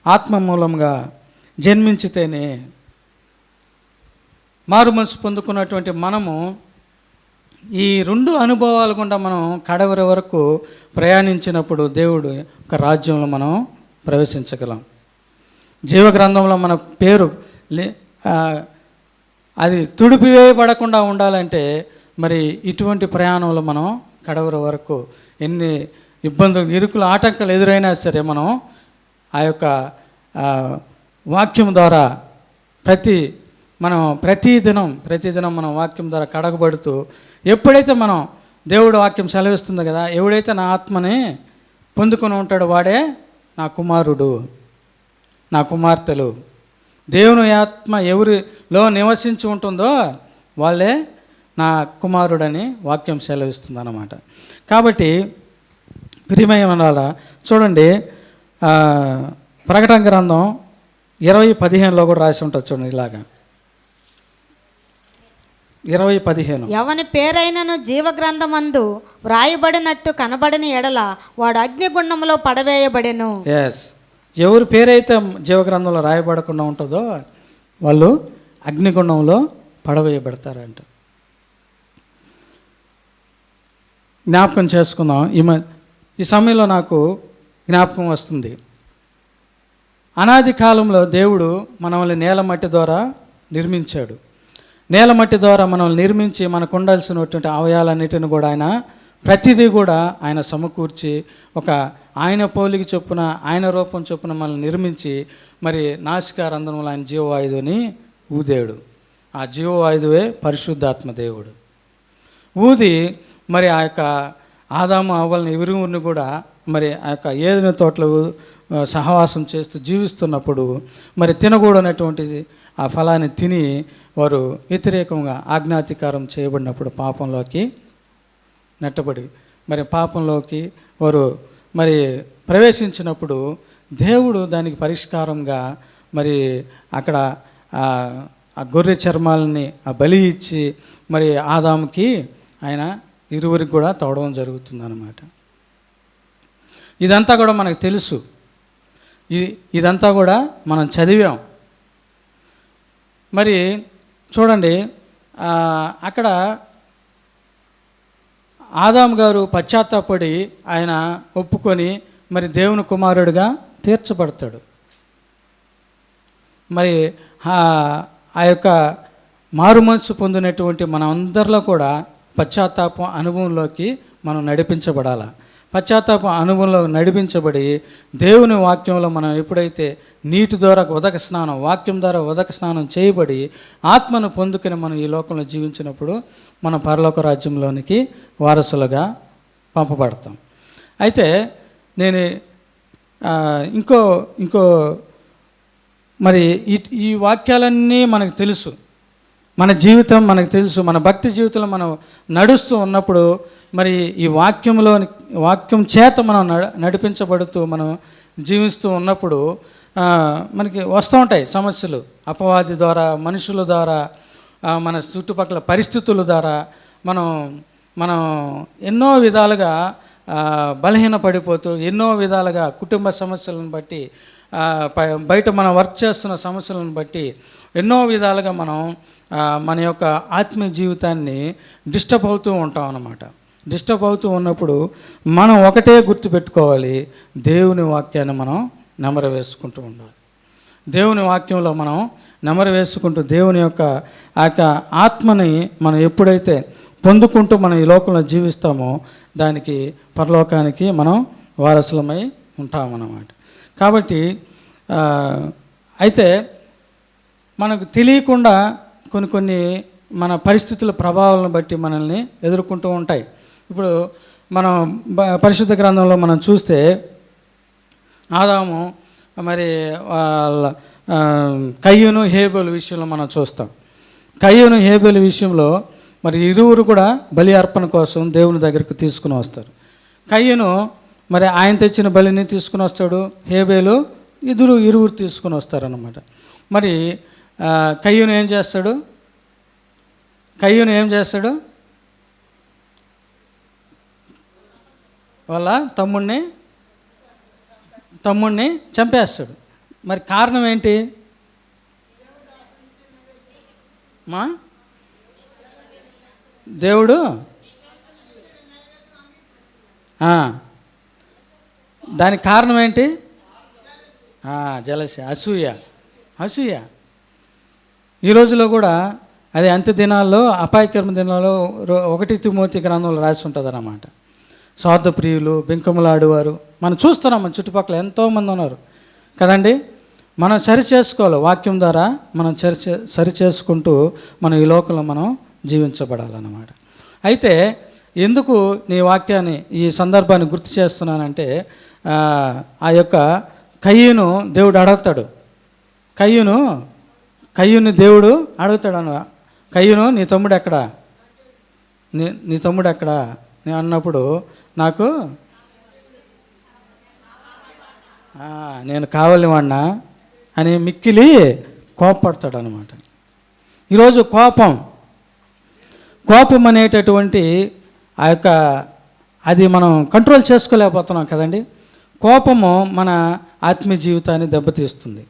ఆత్మ మూలంగా జన్మించితేనే మారు మనసు పొందుకున్నటువంటి మనము ఈ 2 అనుభవాల గుండా మనం కడవరి వరకు ప్రయాణించినప్పుడు దేవుడు ఒక రాజ్యంలో మనం ప్రవేశించగలం. జీవగ్రంథంలో మన పేరు అది తుడిపివేయబడకుండా ఉండాలంటే మరి ఇటువంటి ప్రయాణంలో మనం కడవరి వరకు ఎన్ని ఇబ్బందులు, ఇరుకులు, ఆటంకాలు ఎదురైనా సరే మనం ఆ యొక్క వాక్యం ద్వారా ప్రతిదినం మనం వాక్యం ద్వారా కడగబడుతూ, ఎప్పుడైతే మనం దేవుడు వాక్యం సెలవిస్తుంది కదా, ఎవడైతే నా ఆత్మని పొందుకొని ఉంటాడో వాడే నా కుమారుడు, నా కుమార్తెలు. దేవుని ఆత్మ ఎవరిలో నివసించి ఉంటుందో వాళ్ళే నా కుమారుడని వాక్యం సెలవిస్తుంది అన్నమాట. కాబట్టి ప్రియమైన వాళ్ళ చూడండి, ప్రకటన గ్రంథం 20:15 కూడా రాసి ఉంటుంది చూడండి. ఇలాగా 20:15 ఎవని పేరైనను జీవగ్రంథమందు వ్రాయబడినట్టు కనబడని ఎడల వాడు అగ్నిగుండంలో పడవేయబడెను. ఎస్, ఎవరి పేరైతే జీవగ్రంథంలో రాయబడకుండా ఉంటుందో వాళ్ళు అగ్నిగుండంలో పడవేయబడతారంట. జ్ఞాపకం చేసుకుందాం. ఈ సమయంలో నాకు జ్ఞాపకం వస్తుంది. అనాది కాలంలో దేవుడు మనల్ని నేలమట్టి ద్వారా నిర్మించాడు. నేలమట్టి ద్వారా మనల్ని నిర్మించి మనకు ఉండాల్సినటువంటి అవయాలన్నిటిని కూడా ప్రతిదీ కూడా ఆయన సమకూర్చి ఒక ఆయన పోలిక చొప్పున, ఆయన రూపం చొప్పున మనల్ని నిర్మించి మరి నాసికారంధ్రంలో ఆయన జీవవాయువుని ఊదేడు. ఆ జీవవాయువే పరిశుద్ధాత్మ దేవుడు. ఊది మరి ఆ యొక్క ఆదాము అవ్వల్ని ఇరువురిని కూడా మరి ఆ యొక్క ఏదైనా తోటలో సహవాసం చేస్తూ జీవిస్తున్నప్పుడు మరి తినకూడనటువంటిది ఆ ఫలాన్ని తిని వారు వ్యతిరేకంగా ఆజ్ఞాతికారం చేయబడినప్పుడు పాపంలోకి నెట్టబడి మరి పాపంలోకి వారు మరి ప్రవేశించినప్పుడు దేవుడు దానికి పరిష్కారంగా మరి అక్కడ ఆ గొర్రె చర్మాలని బలి ఇచ్చి మరి ఆదాముకి ఆయన ఇరువురికి కూడా తవ్వడం జరుగుతుందన్నమాట. ఇదంతా కూడా మనకు తెలుసు, ఇదంతా కూడా మనం చదివాం. మరి చూడండి, అక్కడ ఆదాము గారు పశ్చాత్తాపడి ఆయన ఒప్పుకొని మరి దేవుని కుమారుడిగా తీర్చబడతాడు. మరి ఆ యొక్క మారు మనసు పొందినటువంటి మన అందరిలో కూడా పశ్చాత్తాపం అనుభవంలోకి మనం నడిపించబడాలి. పశ్చాత్తాపం అనుభవంలో నడిపించబడి దేవుని వాక్యంలో మనం ఎప్పుడైతే నీటి ద్వారా ఉదక స్నానం, వాక్యం ద్వారా ఉదక స్నానం చేయబడి ఆత్మను పొందుకుని మనం ఈ లోకంలో జీవించినప్పుడు మనం పరలోక రాజ్యంలోనికి వారసులుగా పంపబడతాం. అయితే నేను ఇంకో మరి ఈ వాక్యాలన్నీ మనకు తెలుసు, మన జీవితం మనకు తెలుసు. మన భక్తి జీవితంలో మనం నడుస్తూ ఉన్నప్పుడు మరి ఈ వాక్యం చేత మనం నడిపించబడుతూ మనం జీవిస్తూ ఉన్నప్పుడు మనకి వస్తూ ఉంటాయి సమస్యలు. అపవాది ద్వారా, మనుషుల ద్వారా, మన చుట్టుపక్కల పరిస్థితుల ద్వారా మనం ఎన్నో విధాలుగా బలహీన పడిపోతూ, ఎన్నో విధాలుగా కుటుంబ సమస్యలను బట్టి, బయట మనం వర్క్ చేస్తున్న సమస్యలను బట్టి ఎన్నో విధాలుగా మనం మన యొక్క ఆత్మీయ జీవితాన్ని డిస్టర్బ్ అవుతూ ఉంటాం అన్నమాట. డిస్టర్బ్ అవుతూ ఉన్నప్పుడు మనం ఒకటే గుర్తుపెట్టుకోవాలి, దేవుని వాక్యాన్ని మనం నెమరు వేసుకుంటూ ఉండాలి. దేవుని వాక్యంలో మనం నెమరు వేసుకుంటూ దేవుని యొక్క ఆ యొక్క ఆత్మని మనం ఎప్పుడైతే పొందుకుంటూ మనం ఈ లోకంలో జీవిస్తామో దానికి పరలోకానికి మనం వారసులమై ఉంటామన్నమాట. కాబట్టి అయితే మనకు తెలియకుండా కొన్ని మన పరిస్థితుల ప్రభావాలను బట్టి మనల్ని ఎదుర్కొంటూ ఉంటాయి. ఇప్పుడు మనం పరిశుద్ధ గ్రంథంలో మనం చూస్తే ఆదాము మరి వాళ్ళ కయ్యూను హేబేలు విషయంలో మనం చూస్తాం. కయ్యూను హేబేలు విషయంలో మరి ఇరువురు కూడా బలి అర్పణ కోసం దేవుని దగ్గరకు తీసుకుని వస్తారు. కయ్యూను మరి ఆయన తెచ్చిన బలిని తీసుకుని వస్తాడు, హేబేలు ఇరువురు తీసుకుని వస్తారన్నమాట. మరి కయ్యూను ఏం చేస్తాడు? వాళ్ళ తమ్ముడిని చంపేస్తాడు. మరి కారణం ఏంటి? మా దేవుడు దానికి కారణం ఏంటి? జలసి, అసూయ. ఈ రోజులో కూడా అది అంత్య దినాల్లో, అపాయకరమ దినాల్లో 1 తిమోతి గ్రంథంలో రాసి ఉంటుంది అన్నమాట. స్వార్థ ప్రియులు, బెంకములాడువారు మనం చూస్తున్నాం. మన చుట్టుపక్కల ఎంతోమంది ఉన్నారు కదండి. మనం సరి చేసుకోవాలి. వాక్యం ద్వారా మనం సరి చేసుకుంటూ మనం ఈ లోకంలో మనం జీవించబడాలన్నమాట. అయితే ఎందుకు నీ వాక్యాన్ని, ఈ సందర్భాన్ని గుర్తు చేస్తున్నానంటే, ఆ యొక్క కయ్యూను దేవుడు అడుగుతాడు. కయ్యూని దేవుడు అడుగుతాడు అన్న, కయ్యూను నీ తమ్ముడు ఎక్కడా, నీ తమ్ముడు ఎక్కడా నేను అన్నప్పుడు, నాకు నేను కావాలి వాడినా అని మిక్కిలి కోపపడతాడు అనమాట. ఈరోజు కోపం అనేటటువంటి ఆ యొక్క అది మనం కంట్రోల్ చేసుకోలేకపోతున్నాం కదండి. కోపము మన ఆత్మీయ జీవితాన్ని దెబ్బతీస్తుంది.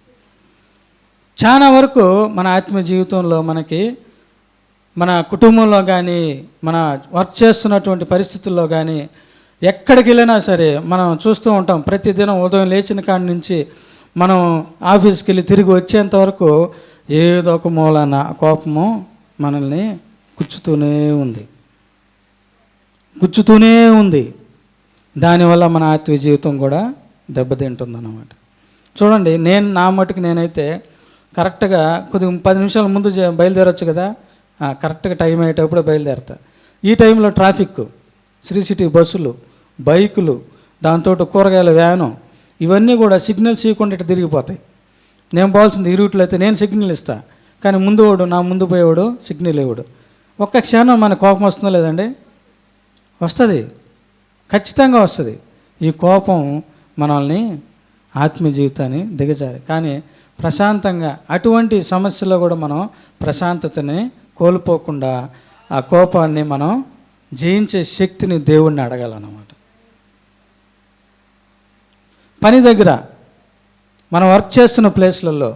చాలా వరకు మన ఆత్మీయ జీవితంలో మనకి, మన కుటుంబంలో కానీ, మన వర్క్ చేస్తున్నటువంటి పరిస్థితుల్లో కానీ, ఎక్కడికి వెళ్ళినా సరే మనం చూస్తూ ఉంటాం. ప్రతిదినం ఉదయం లేచిన కాడి నుంచి మనం ఆఫీస్కి వెళ్ళి తిరిగి వచ్చేంత వరకు ఏదో ఒక మూలాన కోపము మనల్ని గుచ్చుతూనే ఉంది. దానివల్ల మన ఆత్మీయ జీవితం కూడా దెబ్బతింటుందన్నమాట. చూడండి, నా మటుకు నేనైతే కరెక్ట్గా కొద్దిగా 10 నిమిషాల ముందు బయలుదేరొచ్చు కదా, కరెక్ట్గా టైం అయ్యేటప్పుడు బయలుదేరతా. ఈ టైంలో ట్రాఫిక్, శ్రీ సిటీ బస్సులు, బైకులు, దాంతో కూరగాయల వ్యాను, ఇవన్నీ కూడా సిగ్నల్స్ ఇవ్వకుండా ఇటు తిరిగిపోతాయి. నేను పోవాల్సింది ఈ రూట్లో అయితే నేను సిగ్నల్ ఇస్తా, కానీ నా ముందు పోయేవాడు సిగ్నల్ ఇవ్వడు. ఒక్క క్షణం మన కోపం వస్తుందో లేదండి? వస్తుంది, ఖచ్చితంగా వస్తుంది. ఈ కోపం మనల్ని ఆత్మీయ జీవితాన్ని దిగజారి. కానీ ప్రశాంతంగా అటువంటి సమస్యలో కూడా మనం ప్రశాంతతని కోల్పోకుండా ఆ కోపాన్ని మనం జయించే శక్తిని దేవుణ్ణి అడగాలన్నమాట. పని దగ్గర మనం వర్క్ చేస్తున్న ప్లేస్లలో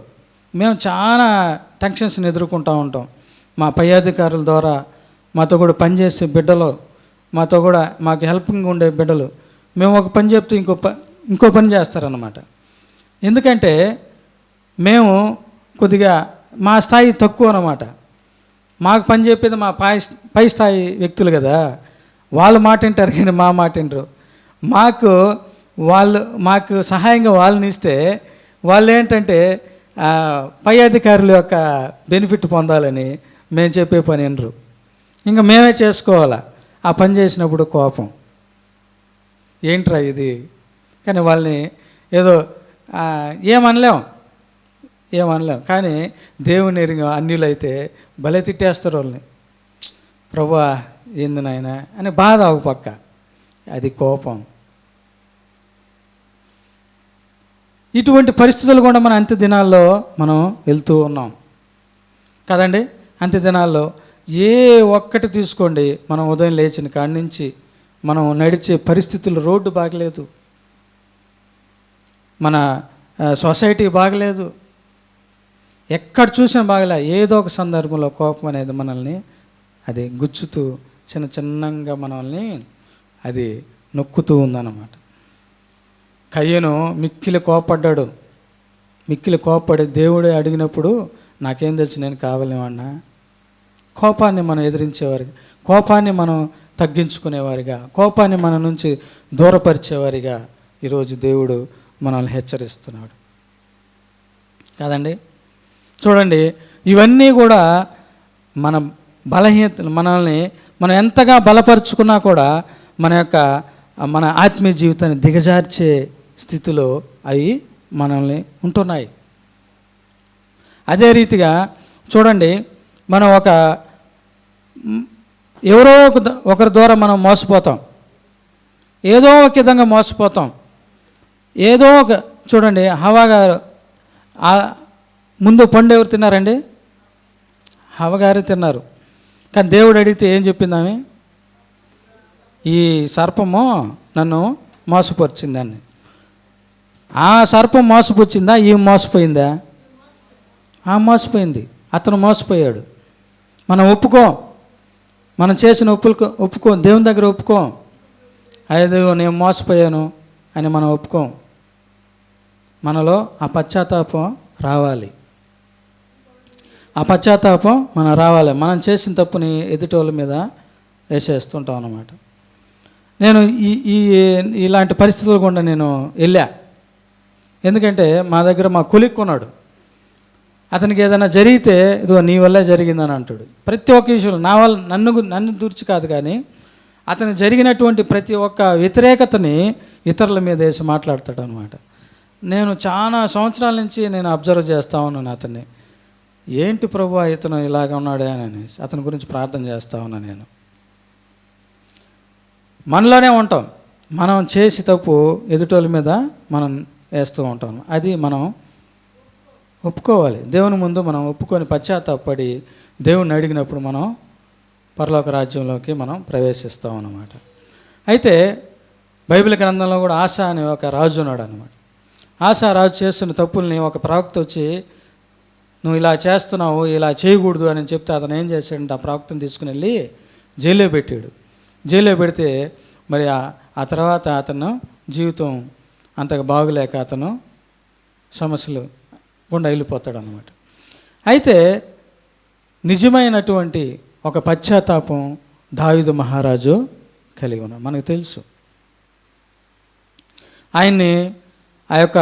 మేము చాలా టెన్షన్స్ని ఎదుర్కొంటూ ఉంటాం. మా పై అధికారుల ద్వారా మాతో కూడా పనిచేసే బిడ్డలు, మాతో కూడా మాకు హెల్పింగ్ ఉండే బిడ్డలు, మేము ఒక పని చెప్తే ఇంకో పని చేస్తారన్నమాట. ఎందుకంటే మేము కొద్దిగా మా స్థాయి తక్కువ అన్నమాట. మాకు పని చెప్పేది మా పై స్థాయి వ్యక్తులు కదా, వాళ్ళ మాట వింటారు కానీ మా మాట వింటారు. మాకు సహాయంగా వాళ్ళని ఇస్తే వాళ్ళు ఏంటంటే పై అధికారుల యొక్క బెనిఫిట్ పొందాలని మేము చెప్పే పని వినరు. ఇంకా మేమే చేసుకోవాలా. ఆ పని చేసినప్పుడు కోపం, ఏంట్రా ఇది, కానీ వాళ్ళని ఏదో ఏమనలేం. కానీ దేవుని ఎరిగిన అన్యులు అయితే భలే తిట్టేస్తారు వాళ్ళని. ప్రభువా ఏంది నాయనా అని బాధ ఒక పక్క, అది కోపం. ఇటువంటి పరిస్థితులు కూడా మన అంత్య దినాల్లో మనం వెళ్తూ ఉన్నాం కదండి. అంత్య దినాల్లో ఏ ఒక్కటి తీసుకోండి, మనం ఉదయం లేచిన కాడి నుంచి మనం నడిచే పరిస్థితులు, రోడ్డు బాగలేదు, మన సొసైటీ బాగలేదు, ఎక్కడ చూసినా బాగలే. ఏదో ఒక సందర్భంలో కోపం అనేది మనల్ని అది గుచ్చుతూ చిన్నగా మనల్ని అది నొక్కుతూ ఉందన్నమాట. కయ్యను మిక్కిలి కోపపడి దేవుడే అడిగినప్పుడు నాకేం తెలుసు, నేను కావాలేమన్నా. కోపాన్ని మనం ఎదిరించేవారిగా, కోపాన్ని మనం తగ్గించుకునేవారిగా, కోపాన్ని మన నుంచి దూరపరిచేవారిగా ఈరోజు దేవుడు మనల్ని హెచ్చరిస్తున్నాడు కాదండి. చూడండి, ఇవన్నీ కూడా మన బలహీనతలు, మనల్ని మనం ఎంతగా బలపరుచుకున్నా కూడా మన ఆత్మీయ జీవితాన్ని దిగజార్చే స్థితిలో అవి మనల్ని ఉంటున్నాయి. అదే రీతిగా చూడండి, మనం ఎవరో ఒకరి ద్వారా మనం మోసపోతాం, ఏదో ఒక విధంగా మోసపోతాం. చూడండి, హవ్వ గారు ముందు పండు ఎవరు తిన్నారండి? హవ్వ గారు తిన్నారు. కానీ దేవుడు అడిగితే ఏం చెప్పిందామె? ఈ సర్పము నన్ను మోసపరిచిందని. ఆ సర్పం మోసపుచ్చిందా, ఈ మోసపోయిందా? ఆ మోసపోయింది, అతను మోసపోయాడు. మనం ఒప్పుకోం, మనం చేసిన ఒప్పుకోం, దేవుని దగ్గర ఒప్పుకోం. అయ్యో నేను మోసపోయాను అని మనం ఒప్పుకోం. మనలో ఆ పశ్చాత్తాపం రావాలి. ఆ పశ్చాత్తాపం మనం రావాలి. మనం చేసిన తప్పుని ఎదుటోళ్ళ మీద వేసేస్తుంటాం అన్నమాట. నేను ఇలాంటి పరిస్థితులు గుండా నేను వెళ్ళా. ఎందుకంటే మా దగ్గర మా కొలిక్ ఉన్నాడు. అతనికి ఏదైనా జరిగితే ఇదిగో నీ వల్లే జరిగిందని అంటాడు. ప్రతి ఒక్క విషయంలో నా వల్ల నన్ను దూర్చి కాదు, కానీ అతనికి జరిగినటువంటి ప్రతి ఒక్క వ్యతిరేకతని ఇతరుల మీద వేసి మాట్లాడతాడు అనమాట. నేను చాలా సంవత్సరాల నుంచి నేను అబ్జర్వ్ చేస్తూ ఉన్నాను అతన్ని. ఏంటి ప్రభువా ఇతను ఇలాగ ఉన్నాడే అని అనేసి అతని గురించి ప్రార్థన చేస్తూ ఉన్నాను నేను. మనలోనే ఉంటాం, మనం చేసి తప్పు ఎదుటోళ్ళ మీద మనం వేస్తూ ఉంటాం. అది మనం ఒప్పుకోవాలి. దేవుని ముందు మనం ఒప్పుకొని పశ్చాత్తాపడి దేవుణ్ణి అడిగినప్పుడు మనం పరలోక రాజ్యంలోకి మనం ప్రవేశిస్తాం అన్నమాట. అయితే బైబిల్ గ్రంథంలో కూడా ఆశ అనే ఒక రాజు ఉన్నాడు అనమాట. ఆశ రాజు చేస్తున్న తప్పుల్ని ఒక ప్రవక్త వచ్చి నువ్వు ఇలా చేస్తున్నావు, ఇలా చేయకూడదు అని చెప్తే అతను ఏం చేశాడంటే ఆ ప్రవక్తను తీసుకుని వెళ్ళి జైల్లో పెట్టాడు. జైల్లో పెడితే మరి ఆ తర్వాత అతను జీవితం అంతగా బాగులేక అతను సమస్యలు గుండా వెళ్ళిపోతాడు అన్నమాట. అయితే నిజమైనటువంటి ఒక పశ్చాత్తాపం దావీదు మహారాజు కలిగి ఉన్నాడు. మనకు తెలుసు ఆయన్ని ఆ యొక్క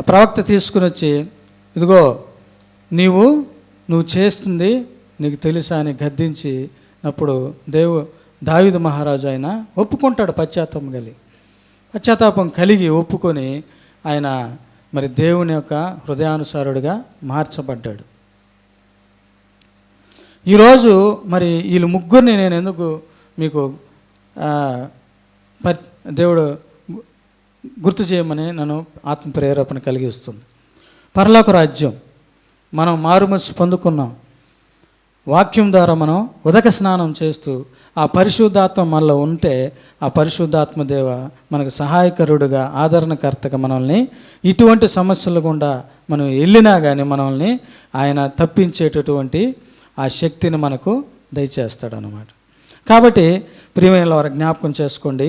ప్రవక్త తీసుకుని వచ్చి ఇదిగో నువ్వు చేస్తుంది నీకు తెలుసా అని గద్దించినప్పుడు దావీదు మహారాజు ఆయన ఒప్పుకుంటాడు. పశ్చాత్తాపం కలిగి ఒప్పుకొని ఆయన మరి దేవుని యొక్క హృదయానుసారుడిగా మార్చబడ్డాడు. ఈరోజు మరి వీళ్ళు ముగ్గురిని నేను ఎందుకు మీకు దేవుడు గుర్తు చేయమని నన్ను ఆత్మ ప్రేరేపణ కలిగిస్తుంది. పరలోక రాజ్యం మనం మారుమనసు పొందుకున్నాం. వాక్యం ద్వారా మనం ఉదక స్నానం చేస్తూ ఆ పరిశుద్ధాత్మ మనలో ఉంటే ఆ పరిశుద్ధాత్మ దేవ మనకు సహాయకరుడుగా ఆదరణకర్తగా మనల్ని ఇటువంటి సమస్యలు గుండా మనం వెళ్ళినా కానీ మనల్ని ఆయన తప్పించేటటువంటి ఆ శక్తిని మనకు దయచేస్తాడనమాట. కాబట్టి ప్రియమైన వారు జ్ఞాపకం చేసుకోండి,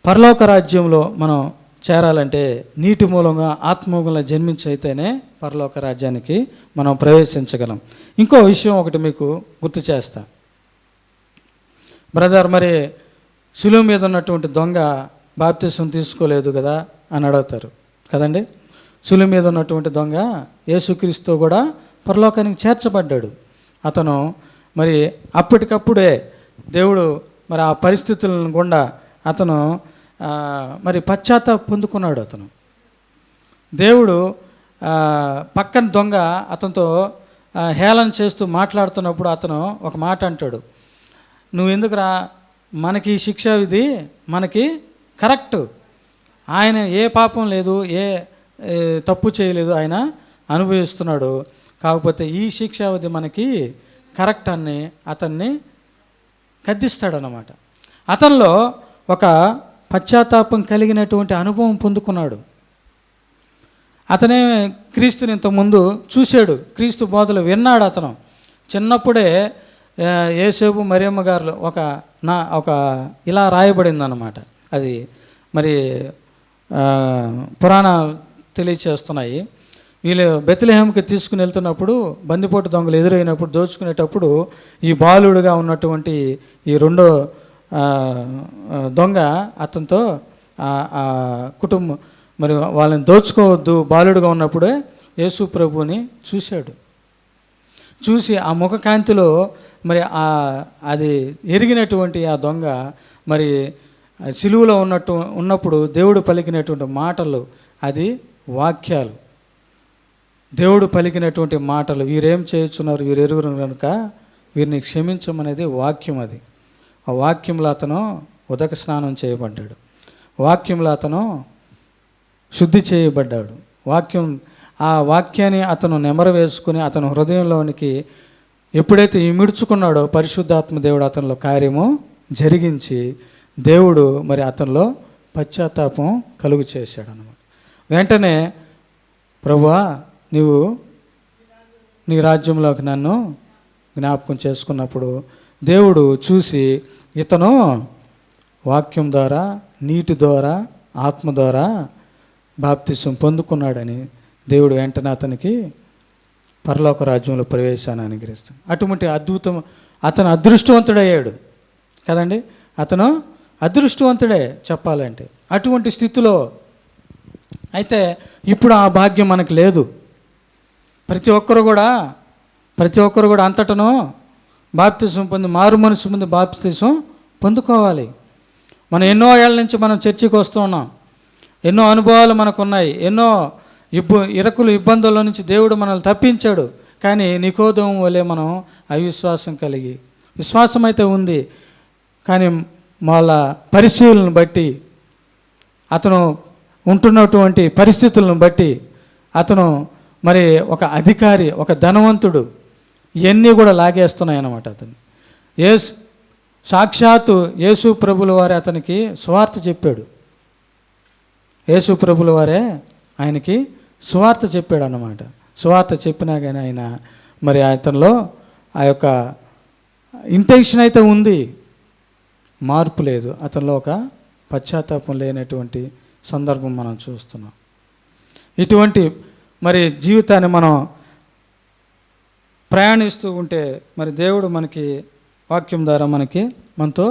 పరలోక రాజ్యంలో మనం చేరాలంటే నీటి మూలంగా ఆత్మూలంగా జన్మించైతేనే పరలోక రాజ్యానికి మనం ప్రవేశించగలం. ఇంకో విషయం ఒకటి మీకు గుర్తు చేస్తా. బ్రదర్, మరి శిలువ మీద ఉన్నటువంటి దొంగ బాప్తిసం తీసుకోలేదు కదా అని అడుగుతారు కదండి. శిలువ మీద ఉన్నటువంటి దొంగ యేసుక్రీస్తు కూడా పరలోకానికి చేర్చబడ్డాడు. అతను మరి అప్పటికప్పుడే దేవుడు మరి ఆ పరిస్థితులను గుండా అతను మరి పశ్చాత్తాప పొందుకున్నాడు. అతను దేవుడు పక్కన దొంగ అతనితో హేళన చేస్తూ మాట్లాడుతున్నప్పుడు అతను ఒక మాట అంటాడు, నువ్వు ఎందుకురా, మనకి శిక్ష విధి మనకి కరెక్ట్, ఆయన ఏ పాపం లేదు, ఏ తప్పు చేయలేదు, ఆయన అనుభవిస్తున్నాడు, కాకపోతే ఈ శిక్షావిధి మనకి కరెక్ట్ అని అతన్ని గద్దిస్తాడనమాట. అతనిలో ఒక పశ్చాత్తాపం కలిగినటువంటి అనుభవం పొందుకున్నాడు. అతనే క్రీస్తుని ఇంతకుముందు చూశాడు, క్రీస్తు బోధలు విన్నాడు. అతను చిన్నప్పుడే యేసేపు మరియమ్మ గారు ఒక ఇలా రాయబడింది అన్నమాట. అది మరి పురాణాలు తెలియచేస్తున్నాయి. వీళ్ళు బెత్లెహేముకి తీసుకుని వెళ్తున్నప్పుడు బందిపోటు దొంగలు ఎదురైనప్పుడు దోచుకునేటప్పుడు ఈ బాలుడుగా ఉన్నటువంటి ఈ రెండో దొంగ అతనితో కుటుంబం మరి వాళ్ళని దోచుకోవద్దు బాలుడుగా ఉన్నప్పుడే యేసు ప్రభువుని చూశాడు. చూసి ఆ ముఖ కాంతిలో మరి అది ఎరిగినటువంటి ఆ దొంగ మరి సిలువలో ఉన్నప్పుడు దేవుడు పలికినటువంటి మాటలు, అది వాక్యాలు, దేవుడు పలికినటువంటి మాటలు, వీరేం చేయుచున్నారు వీరు ఎరుగురు కనుక వీరిని క్షమించమనేది వాక్యం. అది ఆ వాక్యంలో అతను ఉదక స్నానం చేయబడ్డాడు, వాక్యంలో అతను శుద్ధి చేయబడ్డాడు. ఆ వాక్యాన్ని అతను నెమరు వేసుకుని అతను హృదయంలోనికి ఎప్పుడైతే ఇమిడ్చుకున్నాడో పరిశుద్ధాత్మ దేవుడు అతనిలో కార్యము జరిగించి దేవుడు మరి అతనిలో పశ్చాత్తాపం కలుగు చేశాడు అన్నమాట. వెంటనే ప్రభువా నీవు నీ రాజ్యంలోకి నన్ను జ్ఞాపకం చేసుకున్నప్పుడు దేవుడు చూసి ఇతను వాక్యం ద్వారా, నీటి ద్వారా, ఆత్మ ద్వారా బాప్తిసం పొందుకున్నాడని దేవుడు వెంటనే అతనికి పరలోక రాజ్యంలో ప్రవేశాన్ని అనుగ్రహిస్తాడు. అటువంటి అద్భుతం, అతను అదృష్టవంతుడయ్యాడు కదండి. అతను అదృష్టవంతుడే చెప్పాలంటే అటువంటి స్థితిలో. అయితే ఇప్పుడు ఆ భాగ్యం మనకు లేదు. ప్రతి ఒక్కరు కూడా అంతటను బాప్తిసం పొంది, మారు మనసు ముందు బాప్తిసం పొందుకోవాలి. మనం ఎన్నో ఏళ్ళ నుంచి మనం చర్చికి వస్తూ ఉన్నాం. ఎన్నో అనుభవాలు మనకు ఉన్నాయి. ఎన్నో ఇబ్బందుల నుంచి దేవుడు మనల్ని తప్పించాడు. కానీ నికోదేము వలె మనం అవిశ్వాసం కలిగి, విశ్వాసం అయితే ఉంది కానీ వాళ్ళ పరిస్థితులను బట్టి, అతను ఉంటున్నటువంటి పరిస్థితులను బట్టి, అతను మరి ఒక అధికారి, ఒక ధనవంతుడు, ఇవన్నీ కూడా లాగేస్తున్నాయి అన్నమాట. అతను సాక్షాత్తు యేసు ప్రభుల వారే అతనికి సువార్త చెప్పాడు. యేసు ప్రభుల వారే ఆయనకి సువార్త చెప్పాడు అన్నమాట. సువార్త చెప్పినా కానీ ఆయన మరి అతనిలో ఆ యొక్క ఇంటెన్షన్ అయితే ఉంది, మార్పు లేదు. అతనిలో ఒక పశ్చాత్తాపం లేనటువంటి సందర్భం మనం చూస్తున్నాం. ఇటువంటి మరి జీవితాన్ని మనం ప్రయాణిస్తూ ఉంటే మరి దేవుడు మనకి వాక్యం ద్వారా మనతో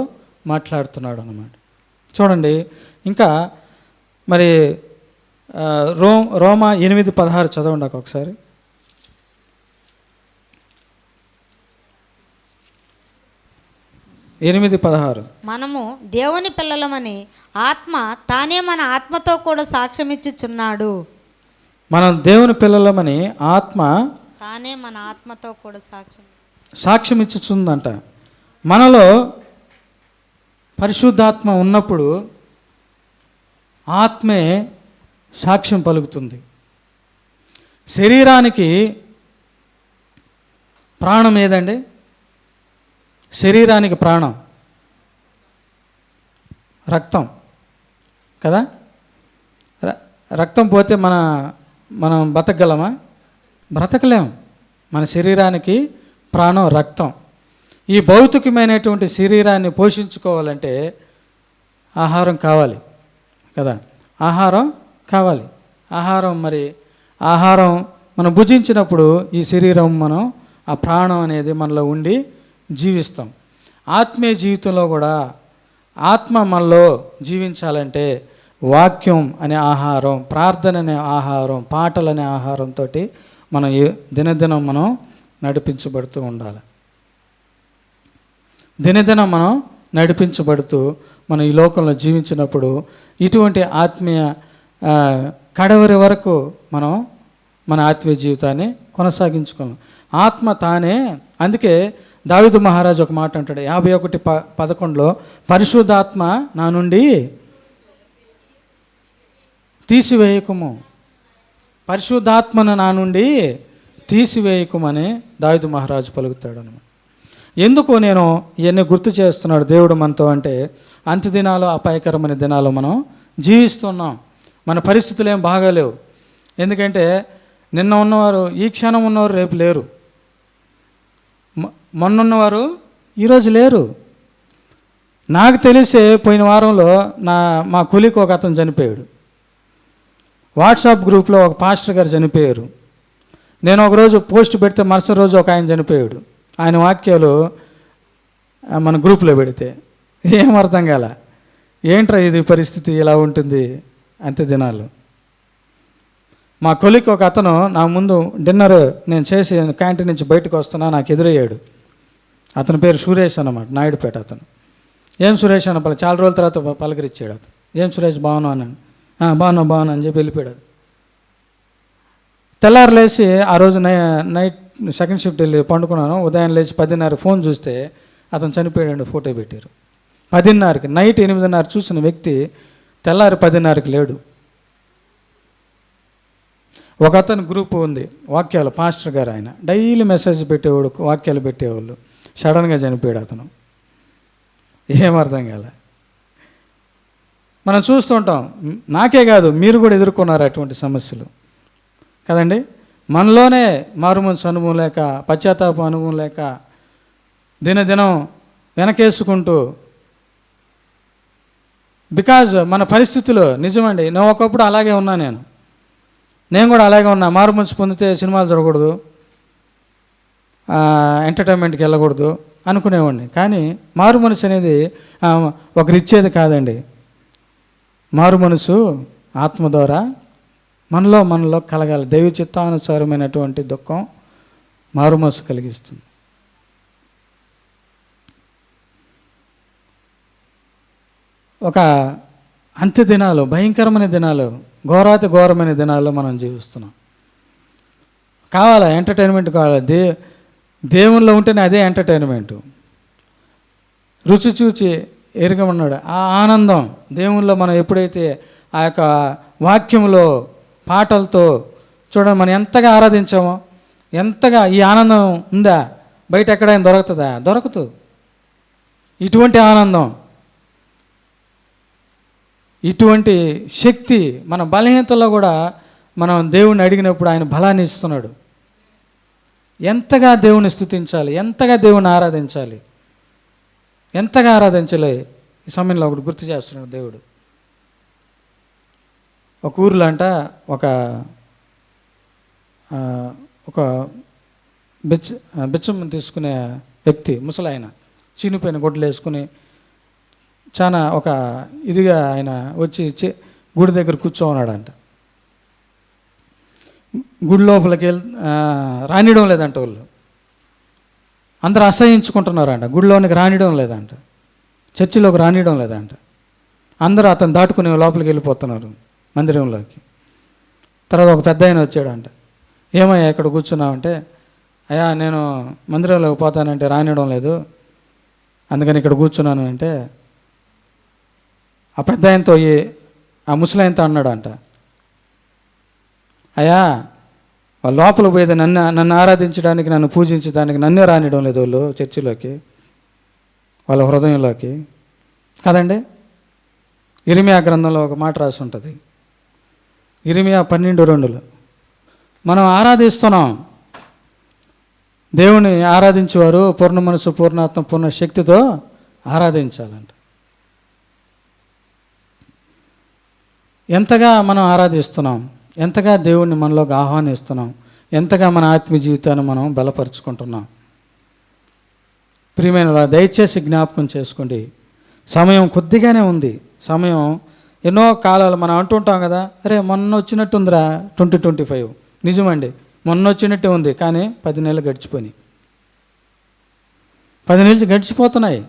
మాట్లాడుతున్నాడు అన్నమాట. చూడండి ఇంకా మరి రోమా 8:16 చదవండి ఒకసారి. మనము దేవుని పిల్లలమని ఆత్మ తానే మన ఆత్మతో కూడా సాక్ష్యమిచ్చుచున్నాడు. మనం దేవుని పిల్లలమని ఆత్మ తానే మన ఆత్మతో కూడా సాక్ష్యం ఇచ్చుచుందంట. మనలో పరిశుద్ధాత్మ ఉన్నప్పుడు ఆత్మే సాక్ష్యం పలుకుతుంది. శరీరానికి ప్రాణం ఏదండి? శరీరానికి ప్రాణం రక్తం కదా. రక్తం పోతే మనం బతకగలమా? బ్రతకలేం. మన శరీరానికి ప్రాణం రక్తం. ఈ భౌతికమైనటువంటి శరీరాన్ని పోషించుకోవాలంటే ఆహారం కావాలి కదా. ఆహారం కావాలి. ఆహారం మనం భుజించినప్పుడు ఈ శరీరం మనం ఆ ప్రాణం అనేది మనలో ఉండి జీవిస్తాం. ఆత్మీయ జీవితంలో కూడా ఆత్మ మనలో జీవించాలంటే వాక్యం అనే ఆహారం, ప్రార్థన అనే ఆహారం, పాటలనే ఆహారంతో మనం దినదినం మనం నడిపించబడుతూ ఉండాలి. దినదినం మనం నడిపించబడుతూ మనం ఈ లోకంలో జీవించినప్పుడు ఇటువంటి ఆత్మీయ కడవరి వరకు మనం మన ఆత్మీయ జీవితాన్ని కొనసాగించుకోవాలి. ఆత్మ తానే. అందుకే దావీదు మహారాజు ఒక మాట అంటాడు 51:11 పరిశుద్ధాత్మ నా నుండి తీసివేయకుము, పరిశుద్ధాత్మను నా నుండి తీసివేయకుమని దావీదు మహారాజు పలుకుతాడు అన్నమాట. ఎందుకు నేను ఇవన్నీ గుర్తు చేస్తున్నాడు దేవుడు మనతో అంటే, అంత్య దినాలు, అపాయకరమైన దినాలు మనం జీవిస్తున్నాం. మన పరిస్థితులు ఏం బాగాలేవు. ఎందుకంటే నిన్న ఉన్నవారు ఈ క్షణం ఉన్నవారు రేపు లేరు, మొన్నున్నవారు ఈరోజు లేరు. నాకు తెలిసే పోయిన వారంలో మా కూలికి ఒక అతను చనిపోయాడు. వాట్సాప్ గ్రూప్లో ఒక పాస్టర్ గారు చనిపోయారు. నేను ఒకరోజు పోస్ట్ పెడితే మరుసటి రోజు ఒక ఆయన చనిపోయాడు. ఆయన వాక్యాలు మన గ్రూప్లో పెడితే ఏం అర్థం కాల. ఏంట్రా ఇది పరిస్థితి ఇలా ఉంటుంది అంత్య దినాలు. మా కొలిక్ ఒక అతను నా ముందు డిన్నర్ నేను చేసి క్యాంటీన్ నుంచి బయటకు వస్తున్నా, నాకు ఎదురయ్యాడు. అతని పేరు సురేష్ అన్నమాట, నాయుడుపేట అతను. ఏం సురేష్ అన్న చాలా రోజుల తర్వాత పలకరించాడు అతను. ఏం సురేష్ బాగున్నా అన్నాను. బాగున్నా అని చెప్పి వెళ్ళిపోయాడు. తెల్లారు లేచి ఆ రోజు నైట్ సెకండ్ షిఫ్ట్ వెళ్ళి పండుకున్నాను. ఉదయం లేచి 10:30 ఫోన్ చూస్తే అతను చనిపోయాడు. ఫోటో పెట్టారు. 10:30కి, నైట్ 8:30 చూసిన వ్యక్తి తెల్లారి 10:30కి లేడు. ఒక అతను గ్రూప్ ఉంది వాక్యాలు, పాస్టర్ గారు. ఆయన డైలీ మెసేజ్ పెట్టేవాడు, వాక్యాలు పెట్టేవాళ్ళు. సడన్గా చనిపోయాడు అతను. ఏం అర్థం కాలే. మనం చూస్తుంటాం. నాకే కాదు, మీరు కూడా ఎదుర్కొన్నారు అటువంటి సమస్యలు కదండి. మనలోనే మారుమనసు అనుభవం లేక, పశ్చాత్తాప అనుభవం లేక, దినదినం వెనకేసుకుంటూ, బికాజ్ మన పరిస్థితులు నిజమండి. నేను ఒకప్పుడు అలాగే ఉన్నా, నేను కూడా అలాగే ఉన్నా. మారుమనసు పొందితే సినిమాలు చూడకూడదు, ఎంటర్టైన్మెంట్కి వెళ్ళకూడదు అనుకునేవాడిని. కానీ మారుమనసు అనేది ఒకరు ఇచ్చేది కాదండి. మారుమనసు ఆత్మ ద్వారా మనలో కలగాలి. దైవ చిత్తానుసారమైనటువంటి దుఃఖం మారుమనసు కలిగిస్తుంది. ఒక అంత్య దినాలు, భయంకరమైన దినాలు, ఘోరాతి ఘోరమైన దినాల్లో మనం జీవిస్తున్నాం. కావాలా ఎంటర్టైన్మెంట్ కావాలి. దేవుల్లో ఉంటేనే అదే ఎంటర్టైన్మెంటు. రుచి చూచి ఎరగమన్నాడు. ఆ ఆనందం దేవుల్లో మనం ఎప్పుడైతే ఆ యొక్క వాక్యంలో, పాటలతో చూడండి, మనం ఎంతగా ఆరాధించామో, ఎంతగా ఈ ఆనందం ఉందా బయట ఎక్కడైనా దొరుకుతుందా? దొరకదు. ఇటువంటి ఆనందం, ఇటువంటి శక్తి మన బలహీనతలో కూడా మనం దేవుణ్ణి అడిగినప్పుడు ఆయన బలాన్ని ఇస్తున్నాడు. ఎంతగా దేవుని స్తుతించాలి, ఎంతగా దేవుని ఆరాధించాలి, ఎంతగా ఆరాధించాలి. ఈ సమయంలో ఒకటి గుర్తు చేస్తున్నాడు దేవుడు. ఒక ఊర్లో అంట ఒక బిచ్చం తీసుకునే వ్యక్తి, ముసలాయన, చీనిపోయిన గొడ్డలు వేసుకుని చాలా ఒక ఇదిగా ఆయన వచ్చి గుడి దగ్గర కూర్చోన్నాడంట. గుడి లోపలికి రానియడం లేదంట. వాళ్ళు అందరూ అసహించుకుంటున్నారంట. గుడిలోనికి రానియడం లేదంట, చర్చిలోకి రానియడం లేదంట. అందరూ అతను దాటుకుని లోపలికి వెళ్ళిపోతున్నారు మందిరంలోకి. తర్వాత ఒక పెద్ద ఆయన వచ్చాడంట. ఏమయ్యా ఇక్కడ కూర్చున్నావంటే, అయ్యా నేను మందిరంలోకి పోతానంటే రానియడం లేదు, అందుకని ఇక్కడ కూర్చున్నాను అంటే, ఆ పెద్ద ఆయనతో ఆ ముసలాయనతో అన్నాడంట, అయ్యా వాళ్ళు లోపల పోయేది నన్ను ఆరాధించడానికి, నన్ను పూజించడానికి నన్నే రానియడం లేదు వాళ్ళు చర్చిలోకి, వాళ్ళ హృదయంలోకి కదండి. ఇరిమియా గ్రంథంలో ఒక మాట రాసి ఉంటుంది, ఇరిమియా 12:2. మనం ఆరాధిస్తున్నాం. దేవుని ఆరాధించేవారు పూర్ణ మనసు, పూర్ణాత్మ, పూర్ణ శక్తితో ఆరాధించాలంట. ఎంతగా మనం ఆరాధిస్తున్నాం, ఎంతగా దేవుణ్ణి మనలోకి ఆహ్వానిస్తున్నాం, ఎంతగా మన ఆత్మీయ జీవితాన్ని మనం బలపరుచుకుంటున్నాం. ప్రియమైన వారు, దయచేసి జ్ఞాపకం చేసుకోండి, సమయం కొద్దిగానే ఉంది. సమయం ఎన్నో కాలాలు మనం అంటుంటాం కదా, అరే మొన్న వచ్చినట్టుందిరా 2025. నిజమండి, మొన్న వచ్చినట్టే ఉంది, కానీ 10 నెలలు గడిచిపోయినాయి. 10 నెలలు గడిచిపోతున్నాయి.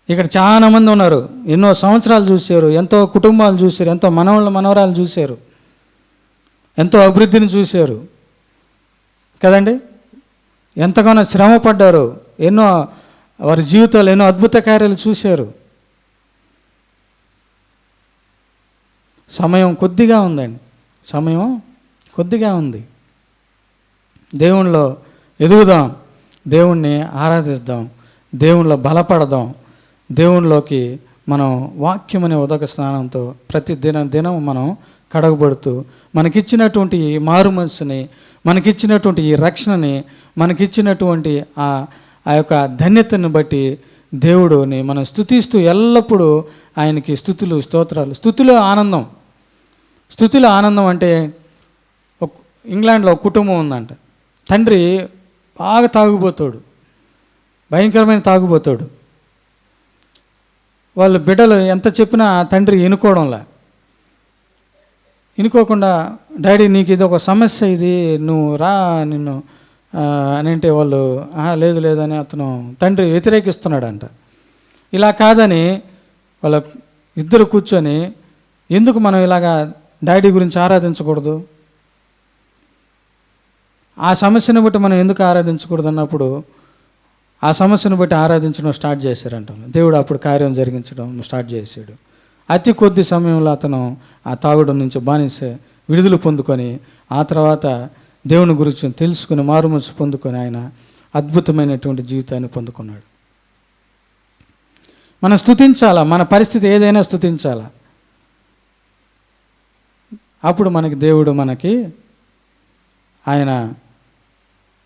ఇక్కడ చాలామంది ఉన్నారు, ఎన్నో సంవత్సరాలు చూశారు, ఎంతో కుటుంబాలు చూశారు, ఎంతో మనవరాలు చూశారు, ఎంతో అభివృద్ధిని చూశారు కదండి. ఎంతగానో శ్రమ పడ్డారు, ఎన్నో వారి జీవితాలు ఎన్నో అద్భుత కార్యాలు చూశారు. సమయం కొద్దిగా ఉందండి, సమయం కొద్దిగా ఉంది. దేవునిలో ఎదుగుదాం, దేవుణ్ణి ఆరాధిద్దాం, దేవునిలో బలపడదాం. దేవునిలోకి మనం వాక్యం అనే ఉదక స్నానంతో ప్రతి దినం మనం కడగబడుతూ, మనకిచ్చినటువంటి ఈ మారు మనసుని, మనకిచ్చినటువంటి ఈ రక్షణని, మనకిచ్చినటువంటి ఆ యొక్క ధన్యతను బట్టి దేవుడిని మనం స్తుతిస్తూ ఎల్లప్పుడూ ఆయనకి స్తుతులు, స్తోత్రాలు. స్తుతిలో ఆనందం అంటే, ఇంగ్లాండ్లో ఒక కుటుంబం ఉందంట. తండ్రి బాగా తాగుబోతాడు, భయంకరమైన తాగుబోతాడు. వాళ్ళు బిడ్డలు ఎంత చెప్పినా తండ్రి వినుకోకుండా, డాడీ నీకు ఇది ఒక సమస్య, ఇది నువ్వు రా, నిన్ను అని అంటే వాళ్ళు లేదని అతను తండ్రి వ్యతిరేకిస్తున్నాడంట. ఇలా కాదని వాళ్ళ ఇద్దరు కూర్చొని, ఎందుకు మనం ఇలాగా డాడీ గురించి ఆరాధించకూడదు, ఆ సమస్యను బట్టి మనం ఎందుకు ఆరాధించకూడదు అన్నప్పుడు ఆ సమస్యను బట్టి ఆరాధించడం స్టార్ట్ చేశారంట. దేవుడు అప్పుడు కార్యం జరిగించడం స్టార్ట్ చేశాడు. అతి కొద్ది సమయంలో అతను ఆ తాగుడు నుంచి బానిస విడుదల పొందుకొని, ఆ తర్వాత దేవుని గురించి తెలుసుకుని మారుమనసు పొందుకొని ఆయన అద్భుతమైనటువంటి జీవితాన్ని పొందుకున్నాడు. మనం స్తుతించాలా, మన పరిస్థితి ఏదైనా స్తుతించాలా. అప్పుడు మనకి దేవుడు ఆయన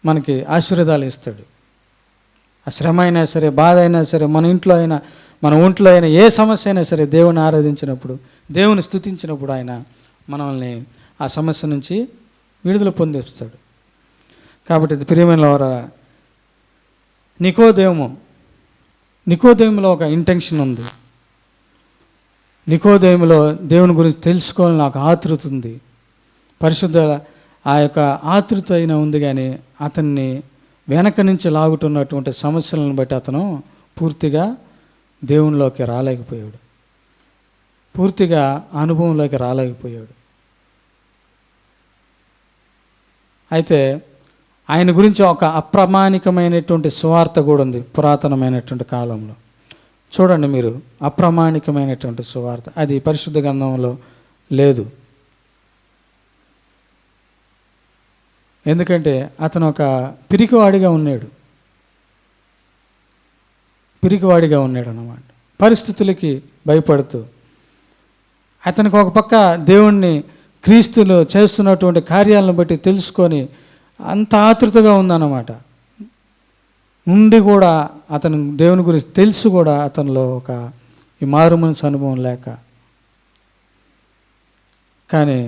మనకి ఆశీర్వాదాలు ఇస్తాడు. ఆ శ్రమ అయినా సరే, బాధ అయినా సరే, మన ఇంట్లో అయినా, మన ఒంట్లో అయినా, ఏ సమస్య అయినా సరే దేవుని ఆరాధించినప్పుడు, దేవుని స్తుతించినప్పుడు ఆయన మనల్ని ఆ సమస్య నుంచి విడుదల పొందిస్తాడు. కాబట్టి ప్రియమైన వారా, నికోదేములో ఒక ఇంటెన్షన్ ఉంది. నికోదేములో దేవుని గురించి తెలుసుకోవాలని నాకు ఆతృత ఉంది. పరిశుద్ధ ఆ యొక్క ఆతృత అయినా ఉంది, కానీ అతన్ని వెనక నుంచి లాగుతున్నటువంటి సమస్యలను బట్టి అతను పూర్తిగా దేవునిలోకి రాలేకపోయాడు, పూర్తిగా అనుభవంలోకి రాలేకపోయాడు. అయితే ఆయన గురించి ఒక అప్రామాణికమైనటువంటి సువార్త కూడా ఉంది పురాతనమైనటువంటి కాలంలో. చూడండి మీరు, అప్రామాణికమైనటువంటి సువార్త, అది పరిశుద్ధ గ్రంథంలో లేదు. ఎందుకంటే అతను ఒక పిరికివాడిగా ఉన్నాడు అన్నమాట. పరిస్థితులకి భయపడుతూ అతనికి ఒక పక్క దేవుణ్ణి, క్రీస్తులు చేస్తున్నటువంటి కార్యాలను బట్టి తెలుసుకొని అంత ఆతృతగా ఉందన్నమాట. ఉండి కూడా అతను దేవుని గురించి తెలుసు కూడా అతనిలో ఒక ఈ మారు మనసు అనుభవం లేక. కానీ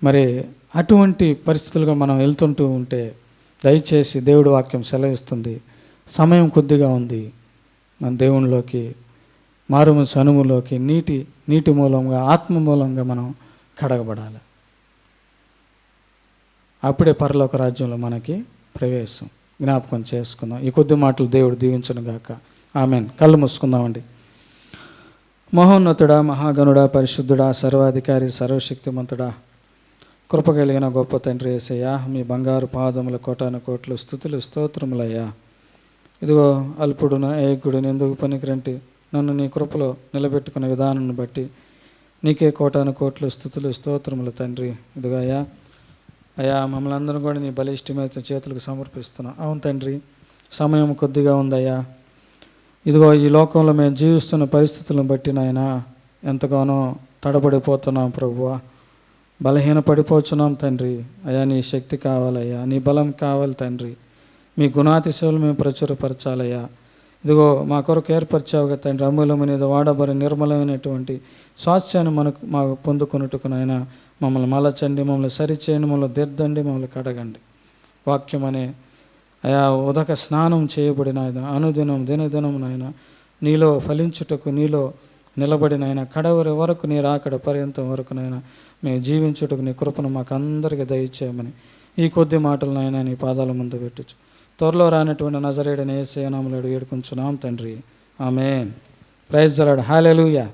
మరి అటువంటి పరిస్థితులుగా మనం వెళ్తుంటూ ఉంటే దయచేసి దేవుడి వాక్యం సెలవిస్తుంది, సమయం కొద్దిగా ఉంది, మన దేవునిలోకి, మారు మనసు అనుభవంలోకి, నీటి మూలంగా, ఆత్మ మూలంగా మనం కడగబడాలి. అప్పుడే పరలోక రాజ్యంలో మనకి ప్రవేశం. జ్ఞాపకం చేసుకుందాం. ఈ కొద్ది మాటలు దేవుడు దీవించును గాక. ఆమెన్. కళ్ళు మూసుకుందామండి. మహోన్నతుడా, మహాగణుడా, పరిశుద్ధుడా, సర్వాధికారి, సర్వశక్తిమంతుడా, కృప కలిగిన గొప్ప తండ్రి యేసయ్యా, మీ బంగారు పాదముల కోటాను కోట్లు స్తుతులు స్తోత్రములయ్యా. ఇదిగో అల్పుడున ఏకుడుని ఎందుకు పనికిరంటి నన్ను నీ కృపలో నిలబెట్టుకునే విధానాన్ని బట్టి నీకే కోటాను కోట్లు స్తుతులు స్తోత్రములు తండ్రి. ఇదిగో అయ్యా మమ్మల్ని అందరం కూడా నీ బలిష్టమైన చేతులకు సమర్పిస్తున్నాం. అవును తండ్రి, సమయం కొద్దిగా ఉందయ్యా. ఇదిగో ఈ లోకంలో మేము జీవిస్తున్న పరిస్థితులను బట్టి నాయన ఎంతగానో తడబడిపోతున్నాం ప్రభువా, బలహీన పడిపోతున్నాం తండ్రి. అయ్యా నీ శక్తి కావాలయ్యా, నీ బలం కావాలి తండ్రి. మీ గుణాతిశయాలు మేము ప్రచురపరచాలయ్యా. ఇదిగో మా కొరకు ఏర్పరిచావుగా తండ్రి, అమూల్యమైనది వాడబడి నిర్మలమైనటువంటి స్వాస్థ్యాన్ని మాకు పొందుకున్నట్టుకునైనా మమ్మల్ని మలచండి, మమ్మల్ని సరిచేయండి, మమ్మల్ని దిద్దండి, మమ్మల్ని కడగండి. వాక్యం అనే అయా ఉదక స్నానం చేయబడిన అనుదినం దినదినం నాయన నీలో ఫలించుటకు, నీలో నిలబడినైనా కడవరి వరకు, నీ రాకడ పర్యంతం వరకునైనా మేము జీవించుటకు నీ కృపను మాకు అందరికీ దయచేయమని ఈ కొద్ది మాటలనైనా నీ పాదాల ముందు పెట్టచ్చు. త్వరలో రానటువంటి నజరేయుడైన యేసయ్య నామములో వేడుకొంచున్నాం తండ్రి. ఆమేన్. Praise the Lord. హల్లెలూయా.